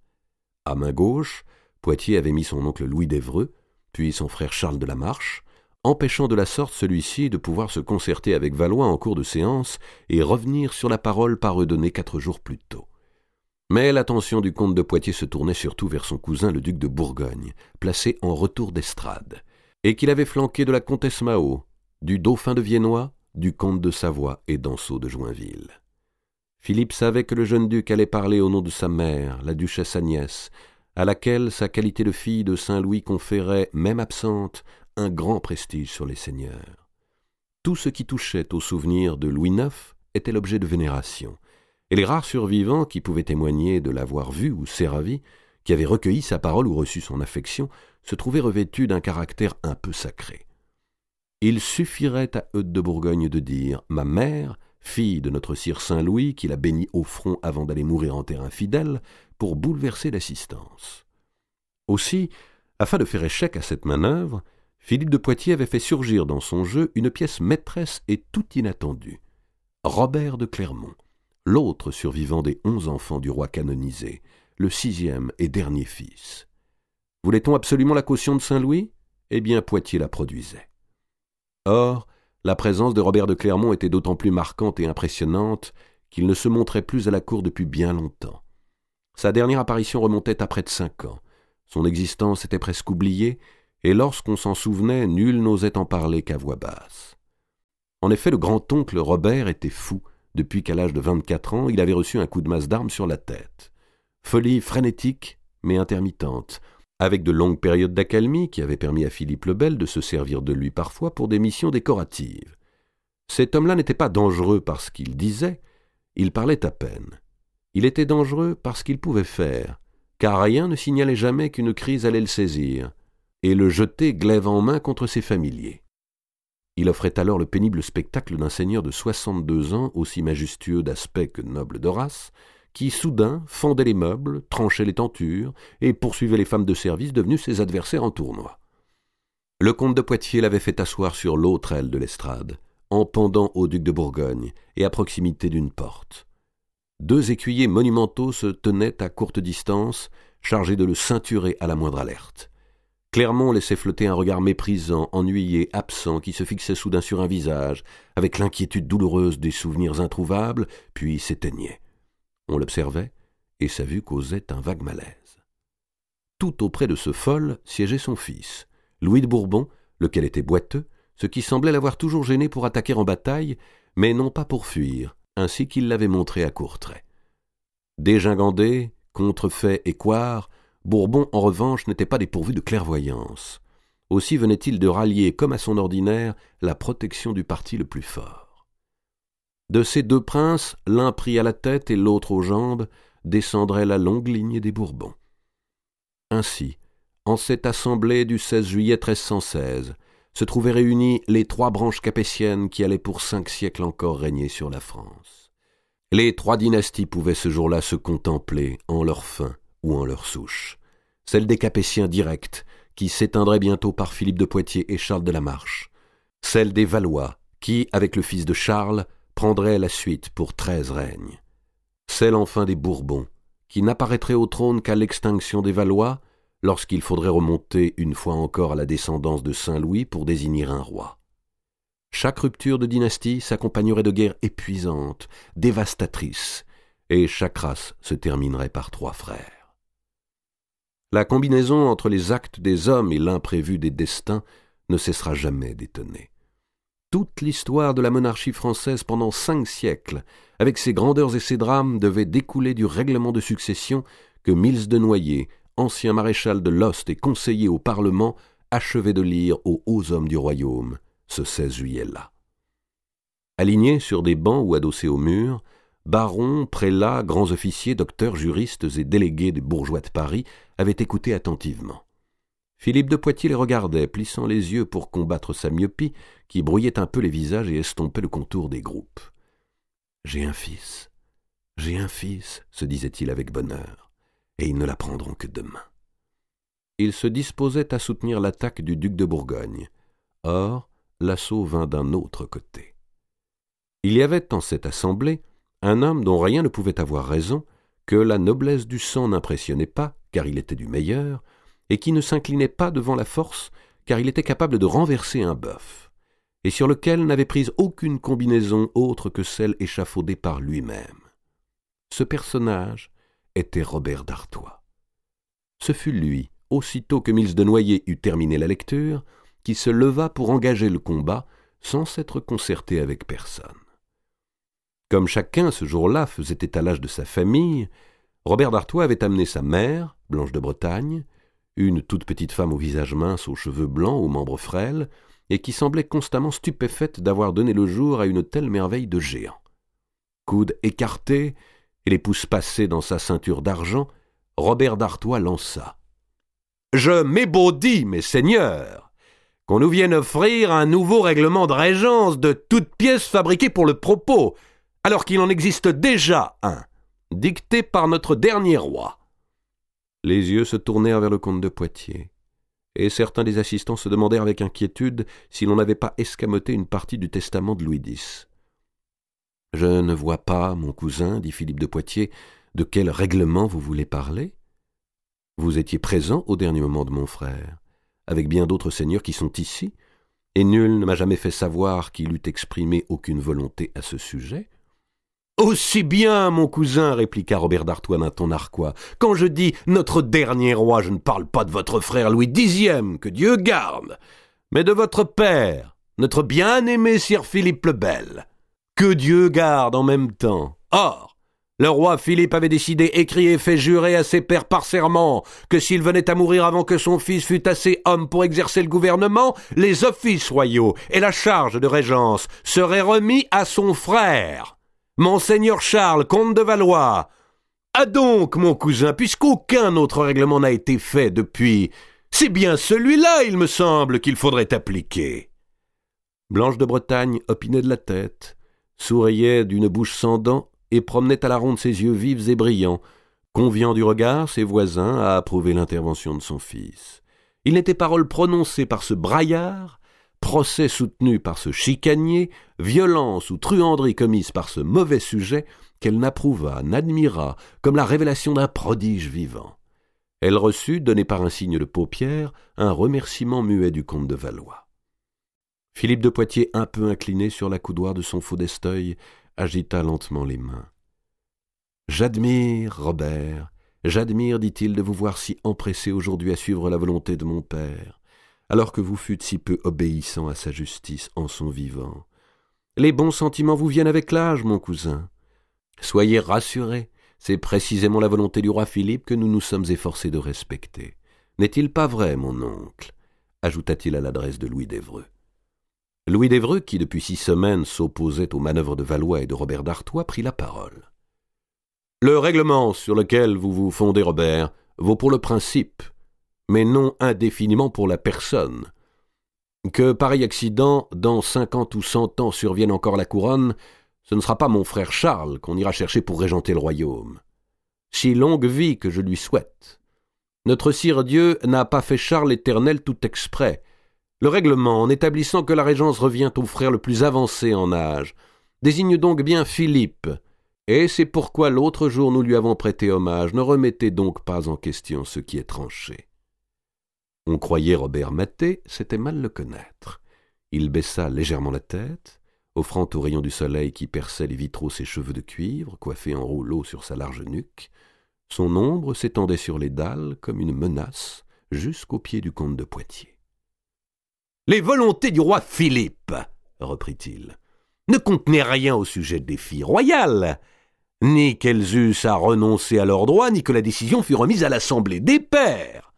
À main gauche, Poitiers avait mis son oncle Louis d'Évreux, puis son frère Charles de la Marche, empêchant de la sorte celui-ci de pouvoir se concerter avec Valois en cours de séance et revenir sur la parole par eux donnée 4 jours plus tôt. Mais l'attention du comte de Poitiers se tournait surtout vers son cousin le duc de Bourgogne, placé en retour d'estrade, et qu'il avait flanqué de la comtesse Mao, du dauphin de Viennois, du comte de Savoie et d'Anceau de Joinville. Philippe savait que le jeune duc allait parler au nom de sa mère, la duchesse Agnès, à laquelle sa qualité de fille de Saint-Louis conférait, même absente, un grand prestige sur les seigneurs. Tout ce qui touchait au souvenir de Louis IX était l'objet de vénération, et les rares survivants qui pouvaient témoigner de l'avoir vu ou servi, qui avaient recueilli sa parole ou reçu son affection, se trouvaient revêtus d'un caractère un peu sacré. Il suffirait à Eudes de Bourgogne de dire « Ma mère, fille de notre sire Saint-Louis, qui l'a béni au front avant d'aller mourir en terrain fidèle, pour bouleverser l'assistance. » Aussi, afin de faire échec à cette manœuvre, Philippe de Poitiers avait fait surgir dans son jeu une pièce maîtresse et tout inattendue. Robert de Clermont, l'autre survivant des 11 enfants du roi canonisé, le 6e et dernier fils. Voulait-on absolument la caution de Saint-Louis ? Eh bien, Poitiers la produisait. Or, la présence de Robert de Clermont était d'autant plus marquante et impressionnante qu'il ne se montrait plus à la cour depuis bien longtemps. Sa dernière apparition remontait à près de 5 ans. Son existence était presque oubliée, et lorsqu'on s'en souvenait, nul n'osait en parler qu'à voix basse. En effet, le grand-oncle Robert était fou, depuis qu'à l'âge de 24 ans, il avait reçu un coup de masse d'armes sur la tête. Folie frénétique, mais intermittente, avec de longues périodes d'accalmie qui avaient permis à Philippe le Bel de se servir de lui parfois pour des missions décoratives. Cet homme-là n'était pas dangereux parce qu'il disait, il parlait à peine. Il était dangereux parce qu'il pouvait faire, car rien ne signalait jamais qu'une crise allait le saisir, et le jeter glaive en main contre ses familiers. Il offrait alors le pénible spectacle d'un seigneur de 62 ans, aussi majestueux d'aspect que noble de race, qui soudain fendait les meubles, tranchait les tentures et poursuivait les femmes de service devenues ses adversaires en tournoi. Le comte de Poitiers l'avait fait asseoir sur l'autre aile de l'estrade, en pendant au duc de Bourgogne et à proximité d'une porte. 2 écuyers monumentaux se tenaient à courte distance, chargés de le ceinturer à la moindre alerte. Clermont laissait flotter un regard méprisant, ennuyé, absent, qui se fixait soudain sur un visage, avec l'inquiétude douloureuse des souvenirs introuvables, puis s'éteignait. On l'observait, et sa vue causait un vague malaise. Tout auprès de ce fol siégeait son fils, Louis de Bourbon, lequel était boiteux, ce qui semblait l'avoir toujours gêné pour attaquer en bataille, mais non pas pour fuir, ainsi qu'il l'avait montré à Courtrai. Dégingandé, contrefait et couard, Bourbon, en revanche, n'était pas dépourvu de clairvoyance. Aussi venait-il de rallier, comme à son ordinaire, la protection du parti le plus fort. De ces deux princes, l'un pris à la tête et l'autre aux jambes, descendrait la longue lignée des Bourbons. Ainsi, en cette assemblée du 16 juillet 1316, se trouvaient réunies les trois branches capétiennes qui allaient pour 5 siècles encore régner sur la France. Les 3 dynasties pouvaient ce jour-là se contempler en leur fin ou en leur souche. Celle des Capétiens directs, qui s'éteindrait bientôt par Philippe de Poitiers et Charles de la Marche. Celle des Valois, qui, avec le fils de Charles, prendrait la suite pour 13 règnes. Celle enfin des Bourbons, qui n'apparaîtrait au trône qu'à l'extinction des Valois, lorsqu'il faudrait remonter une fois encore à la descendance de Saint-Louis pour désigner un roi. Chaque rupture de dynastie s'accompagnerait de guerres épuisantes, dévastatrices, et chaque race se terminerait par 3 frères. La combinaison entre les actes des hommes et l'imprévu des destins ne cessera jamais d'étonner. Toute l'histoire de la monarchie française pendant 5 siècles, avec ses grandeurs et ses drames, devait découler du règlement de succession que Mills de Noyer, ancien maréchal de l'Ost et conseiller au Parlement, achevait de lire aux hauts hommes du royaume, ce 16 juillet-là. Alignés sur des bancs ou adossés au mur, barons, prélats, grands officiers, docteurs, juristes et délégués des bourgeois de Paris avaient écouté attentivement. Philippe de Poitiers les regardait, plissant les yeux pour combattre sa myopie, qui brouillait un peu les visages et estompait le contour des groupes. « J'ai un fils, se disait-il avec bonheur, et ils ne l'apprendront que demain. » Il se disposait à soutenir l'attaque du duc de Bourgogne. Or, l'assaut vint d'un autre côté. Il y avait en cette assemblée un homme dont rien ne pouvait avoir raison, que la noblesse du sang n'impressionnait pas, car il était du meilleur, et qui ne s'inclinait pas devant la force, car il était capable de renverser un bœuf, et sur lequel n'avait prise aucune combinaison autre que celle échafaudée par lui-même. Ce personnage était Robert d'Artois. Ce fut lui, aussitôt que Mills de Noyer eut terminé la lecture, qui se leva pour engager le combat, sans s'être concerté avec personne. Comme chacun, ce jour-là, faisait étalage de sa famille, Robert d'Artois avait amené sa mère, Blanche de Bretagne, une toute petite femme au visage mince, aux cheveux blancs, aux membres frêles, et qui semblait constamment stupéfaite d'avoir donné le jour à une telle merveille de géant. Coudes écartés et les pouces passés dans sa ceinture d'argent, Robert d'Artois lança. « Je m'ébaudis, mes seigneurs, qu'on nous vienne offrir un nouveau règlement de régence de toutes pièces fabriquées pour le propos, alors qu'il en existe déjà un, dicté par notre dernier roi. » Les yeux se tournèrent vers le comte de Poitiers, et certains des assistants se demandèrent avec inquiétude si l'on n'avait pas escamoté une partie du testament de Louis X. « Je ne vois pas, mon cousin, dit Philippe de Poitiers, de quel règlement vous voulez parler. Vous étiez présent au dernier moment de mon frère, avec bien d'autres seigneurs qui sont ici, et nul ne m'a jamais fait savoir qu'il eût exprimé aucune volonté à ce sujet. » « Aussi bien, mon cousin, répliqua Robert d'Artois d'un ton narquois. Quand je dis « notre dernier roi », je ne parle pas de votre frère Louis X, que Dieu garde, mais de votre père, notre bien-aimé sire Philippe le Bel, que Dieu garde en même temps. Or, le roi Philippe avait décidé, écrit et fait jurer à ses pairs par serment que s'il venait à mourir avant que son fils fût assez homme pour exercer le gouvernement, les offices royaux et la charge de régence seraient remis à son frère, Monseigneur Charles, comte de Valois. Ah donc, mon cousin, puisqu'aucun autre règlement n'a été fait depuis, c'est bien celui-là, il me semble, qu'il faudrait appliquer. » Blanche de Bretagne opinait de la tête, souriait d'une bouche sans dents et promenait à la ronde ses yeux vifs et brillants, conviant du regard ses voisins à approuver l'intervention de son fils. Il n'était parole prononcée par ce braillard, procès soutenu par ce chicanier, violence ou truanderie commise par ce mauvais sujet, qu'elle n'approuva, n'admira, comme la révélation d'un prodige vivant. Elle reçut, donné par un signe de paupière, un remerciement muet du comte de Valois. Philippe de Poitiers, un peu incliné sur la coudoir de son faux d'Esteuil, agita lentement les mains. « J'admire, Robert, j'admire, dit-il, de vous voir si empressé aujourd'hui à suivre la volonté de mon père, alors que vous fûtes si peu obéissant à sa justice en son vivant. Les bons sentiments vous viennent avec l'âge, mon cousin. Soyez rassurés, c'est précisément la volonté du roi Philippe que nous nous sommes efforcés de respecter. N'est-il pas vrai, mon oncle ?» ajouta-t-il à l'adresse de Louis d'Évreux. Louis d'Évreux, qui depuis 6 semaines s'opposait aux manœuvres de Valois et de Robert d'Artois, prit la parole. « Le règlement sur lequel vous vous fondez, Robert, vaut pour le principe, mais non indéfiniment pour la personne. Que pareil accident, dans 50 ou 100 ans survienne encore à la couronne, ce ne sera pas mon frère Charles qu'on ira chercher pour régenter le royaume. Si longue vie que je lui souhaite. Notre sire Dieu n'a pas fait Charles l'Éternel tout exprès. Le règlement, en établissant que la régence revient au frère le plus avancé en âge, désigne donc bien Philippe, et c'est pourquoi l'autre jour nous lui avons prêté hommage. Ne remettez donc pas en question ce qui est tranché. » On croyait Robert Maté, c'était mal le connaître. Il baissa légèrement la tête, offrant aux rayons du soleil qui perçaient les vitraux ses cheveux de cuivre, coiffés en rouleau sur sa large nuque. Son ombre s'étendait sur les dalles comme une menace jusqu'aux pieds du comte de Poitiers. « Les volontés du roi Philippe, reprit-il, ne contenaient rien au sujet des filles royales, ni qu'elles eussent à renoncer à leurs droits, ni que la décision fût remise à l'Assemblée des pairs. »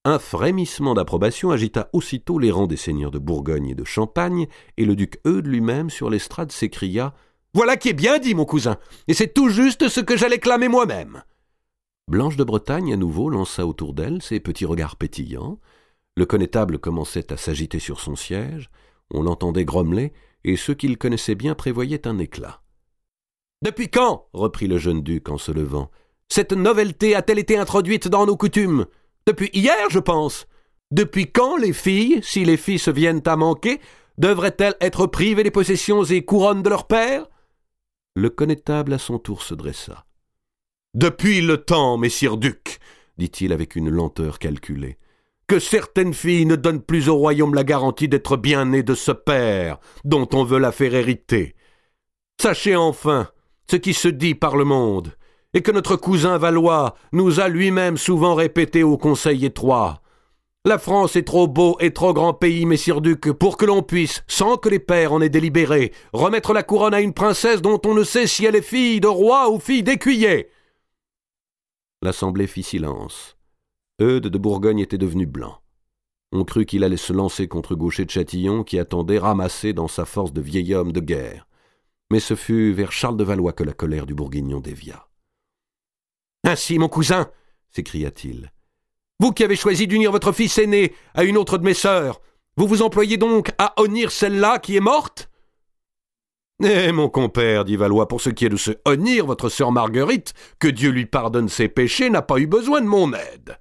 Un frémissement d'approbation agita aussitôt les rangs des seigneurs de Bourgogne et de Champagne, et le duc Eudes lui-même sur l'estrade s'écria « Voilà qui est bien dit, mon cousin, et c'est tout juste ce que j'allais clamer moi-même. » Blanche de Bretagne à nouveau lança autour d'elle ses petits regards pétillants. Le connétable commençait à s'agiter sur son siège, on l'entendait grommeler, et ceux qui le connaissaient bien prévoyaient un éclat. « Depuis quand, reprit le jeune duc en se levant, cette novelté a-t-elle été introduite dans nos coutumes ? Depuis hier, je pense. Depuis quand les filles, si les fils viennent à manquer, devraient-elles être privées des possessions et couronnes de leur père ?» Le connétable à son tour se dressa. « Depuis le temps, messire duc, dit-il avec une lenteur calculée, que certaines filles ne donnent plus au royaume la garantie d'être bien nées de ce père dont on veut la faire hériter. Sachez enfin ce qui se dit par le monde, et que notre cousin Valois nous a lui-même souvent répété au conseil étroit. La France est trop beau et trop grand pays, messire duc, pour que l'on puisse, sans que les pères en aient délibéré, remettre la couronne à une princesse dont on ne sait si elle est fille de roi ou fille d'écuyer. » L'assemblée fit silence. Eudes de Bourgogne était devenu blanc. On crut qu'il allait se lancer contre Gaucher de Châtillon, qui attendait ramassé dans sa force de vieil homme de guerre. Mais ce fut vers Charles de Valois que la colère du Bourguignon dévia. « Ainsi, mon cousin, s'écria-t-il, vous qui avez choisi d'unir votre fils aîné à une autre de mes sœurs, vous vous employez donc à honnir celle-là qui est morte ?»« Eh, mon compère, dit Valois, pour ce qui est de se honnir, votre sœur Marguerite, que Dieu lui pardonne ses péchés, n'a pas eu besoin de mon aide. »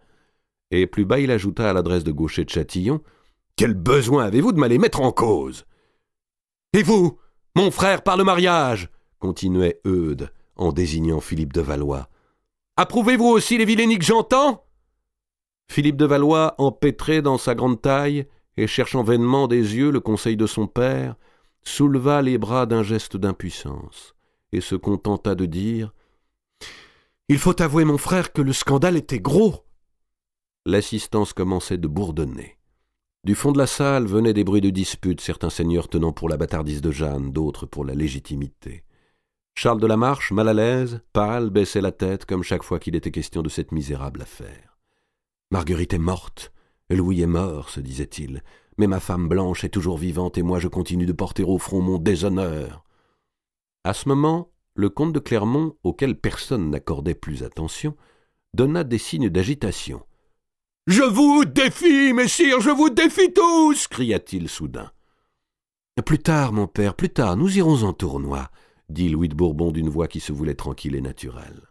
Et plus bas il ajouta à l'adresse de Gaucher de Châtillon, « Quel besoin avez-vous de m'aller mettre en cause ?»« Et vous, mon frère par le mariage, continuait Eudes, en désignant Philippe de Valois, approuvez-vous aussi les vilainies que j'entends ?» Philippe de Valois, empêtré dans sa grande taille et cherchant vainement des yeux le conseil de son père, souleva les bras d'un geste d'impuissance et se contenta de dire « Il faut avouer, mon frère, que le scandale était gros. » L'assistance commençait de bourdonner. Du fond de la salle venaient des bruits de dispute, certains seigneurs tenant pour la bâtardise de Jeanne, d'autres pour la légitimité. Charles de la Marche, mal à l'aise, pâle, baissait la tête comme chaque fois qu'il était question de cette misérable affaire. « Marguerite est morte, Louis est mort, se disait-il, mais ma femme Blanche est toujours vivante et moi je continue de porter au front mon déshonneur. » À ce moment, le comte de Clermont, auquel personne n'accordait plus attention, donna des signes d'agitation. « Je vous défie, messire, je vous défie tous !» cria-t-il soudain. « Plus tard, mon père, plus tard, nous irons en tournoi !» dit Louis de Bourbon d'une voix qui se voulait tranquille et naturelle.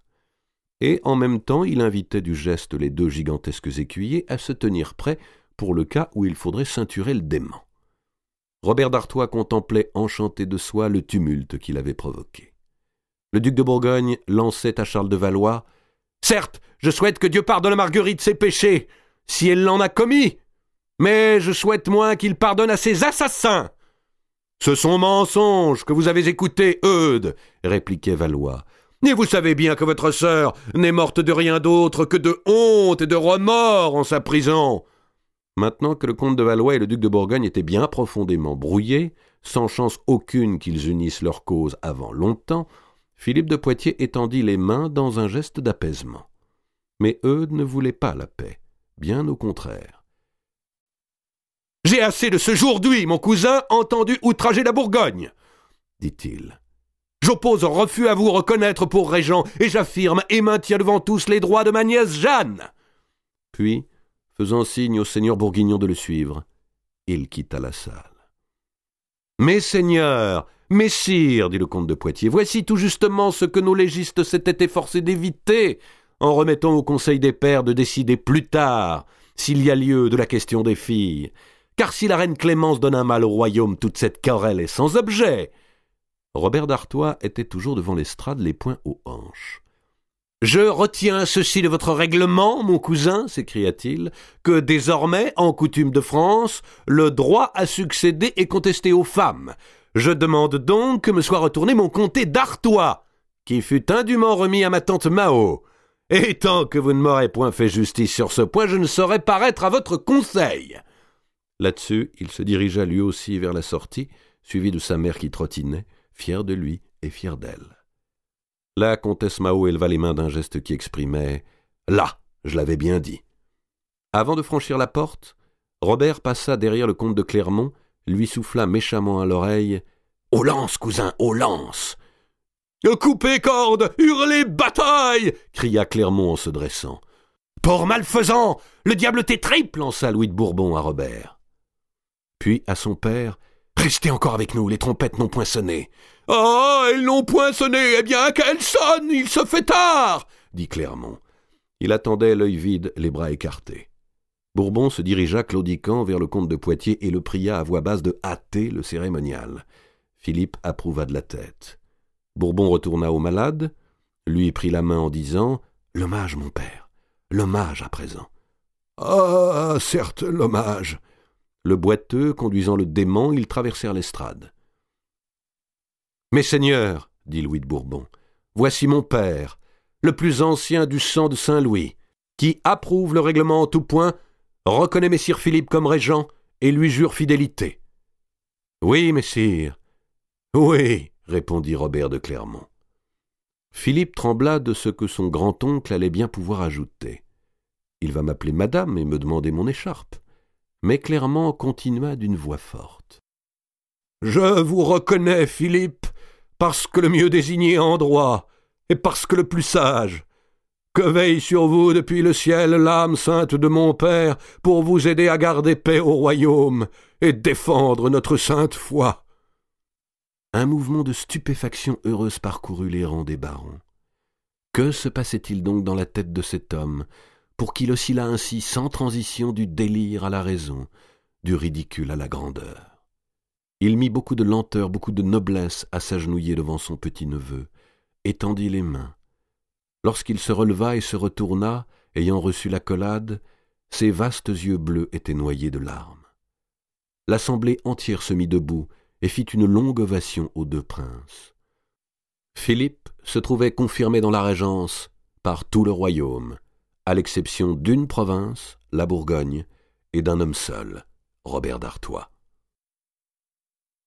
Et en même temps, il invitait du geste les 2 gigantesques écuyers à se tenir prêts pour le cas où il faudrait ceinturer le dément. Robert d'Artois contemplait enchanté de soi le tumulte qu'il avait provoqué. Le duc de Bourgogne lançait à Charles de Valois « Certes, je souhaite que Dieu pardonne à Marguerite ses péchés, si elle l'en a commis, mais je souhaite moins qu'il pardonne à ses assassins. » « Ce sont mensonges que vous avez écoutés, Eudes, répliquait Valois. Et vous savez bien que votre sœur n'est morte de rien d'autre que de honte et de remords en sa prison. » Maintenant que le comte de Valois et le duc de Bourgogne étaient bien profondément brouillés, sans chance aucune qu'ils unissent leur cause avant longtemps, Philippe de Poitiers étendit les mains dans un geste d'apaisement. Mais Eudes ne voulait pas la paix, bien au contraire. « J'ai assez de ce jourd'huit, mon cousin, entendu outrager la Bourgogne, dit-il. J'oppose un refus à vous reconnaître pour régent, et j'affirme et maintiens devant tous les droits de ma nièce Jeanne. » Puis, faisant signe au seigneur bourguignon de le suivre, il quitta la salle. « Mes seigneurs, messires, dit le comte de Poitiers, voici tout justement ce que nos légistes s'étaient efforcés d'éviter, en remettant au conseil des pairs de décider plus tard, s'il y a lieu, de la question des filles. Car si la reine Clémence donne un mal au royaume, toute cette querelle est sans objet. » Robert d'Artois était toujours devant l'estrade, les poings aux hanches. « Je retiens ceci de votre règlement, mon cousin, s'écria-t-il, que désormais, en coutume de France, le droit à succéder est contesté aux femmes. Je demande donc que me soit retourné mon comté d'Artois, qui fut indûment remis à ma tante Mao. Et tant que vous ne m'aurez point fait justice sur ce point, je ne saurais paraître à votre conseil. » Là-dessus, il se dirigea lui aussi vers la sortie, suivi de sa mère qui trottinait, fière de lui et fière d'elle. La comtesse Mao éleva les mains d'un geste qui exprimait « Là, je l'avais bien dit ». Avant de franchir la porte, Robert passa derrière le comte de Clermont, lui souffla méchamment à l'oreille « Aux lances, cousin, aux lances !»« Coupez corde, hurlez bataille !» cria Clermont en se dressant. « Port malfaisant, le diable t'est triple !» lança Louis de Bourbon à Robert. Puis à son père « Restez encore avec nous, les trompettes n'ont point sonné. »« Ah, elles n'ont point sonné, eh bien qu'elles sonnent, il se fait tard !» dit Clermont. Il attendait l'œil vide, les bras écartés. Bourbon se dirigea claudiquant vers le comte de Poitiers et le pria à voix basse de hâter le cérémonial. Philippe approuva de la tête. Bourbon retourna au malade, lui prit la main en disant « L'hommage, mon père, l'hommage à présent. »« Ah, certes, l'hommage !» Le boiteux conduisant le dément, ils traversèrent l'estrade. « Mes seigneurs, dit Louis de Bourbon, voici mon père, le plus ancien du sang de Saint-Louis, qui approuve le règlement en tout point, reconnaît messire Philippe comme régent et lui jure fidélité. »« Oui, messire. Oui, répondit Robert de Clermont. Philippe trembla de ce que son grand-oncle allait bien pouvoir ajouter. Il va m'appeler madame et me demander mon écharpe. Mais Clermont continua d'une voix forte. « Je vous reconnais, Philippe, parce que le mieux désigné en droit, et parce que le plus sage, que veille sur vous depuis le ciel l'âme sainte de mon père pour vous aider à garder paix au royaume et défendre notre sainte foi. » Un mouvement de stupéfaction heureuse parcourut les rangs des barons. Que se passait-il donc dans la tête de cet homme pour qu'il oscillât ainsi sans transition du délire à la raison, du ridicule à la grandeur? Il mit beaucoup de lenteur, beaucoup de noblesse à s'agenouiller devant son petit-neveu, étendit les mains. Lorsqu'il se releva et se retourna, ayant reçu l'accolade, ses vastes yeux bleus étaient noyés de larmes. L'assemblée entière se mit debout et fit une longue ovation aux deux princes. Philippe se trouvait confirmé dans la régence par tout le royaume, à l'exception d'une province, la Bourgogne, et d'un homme seul, Robert d'Artois.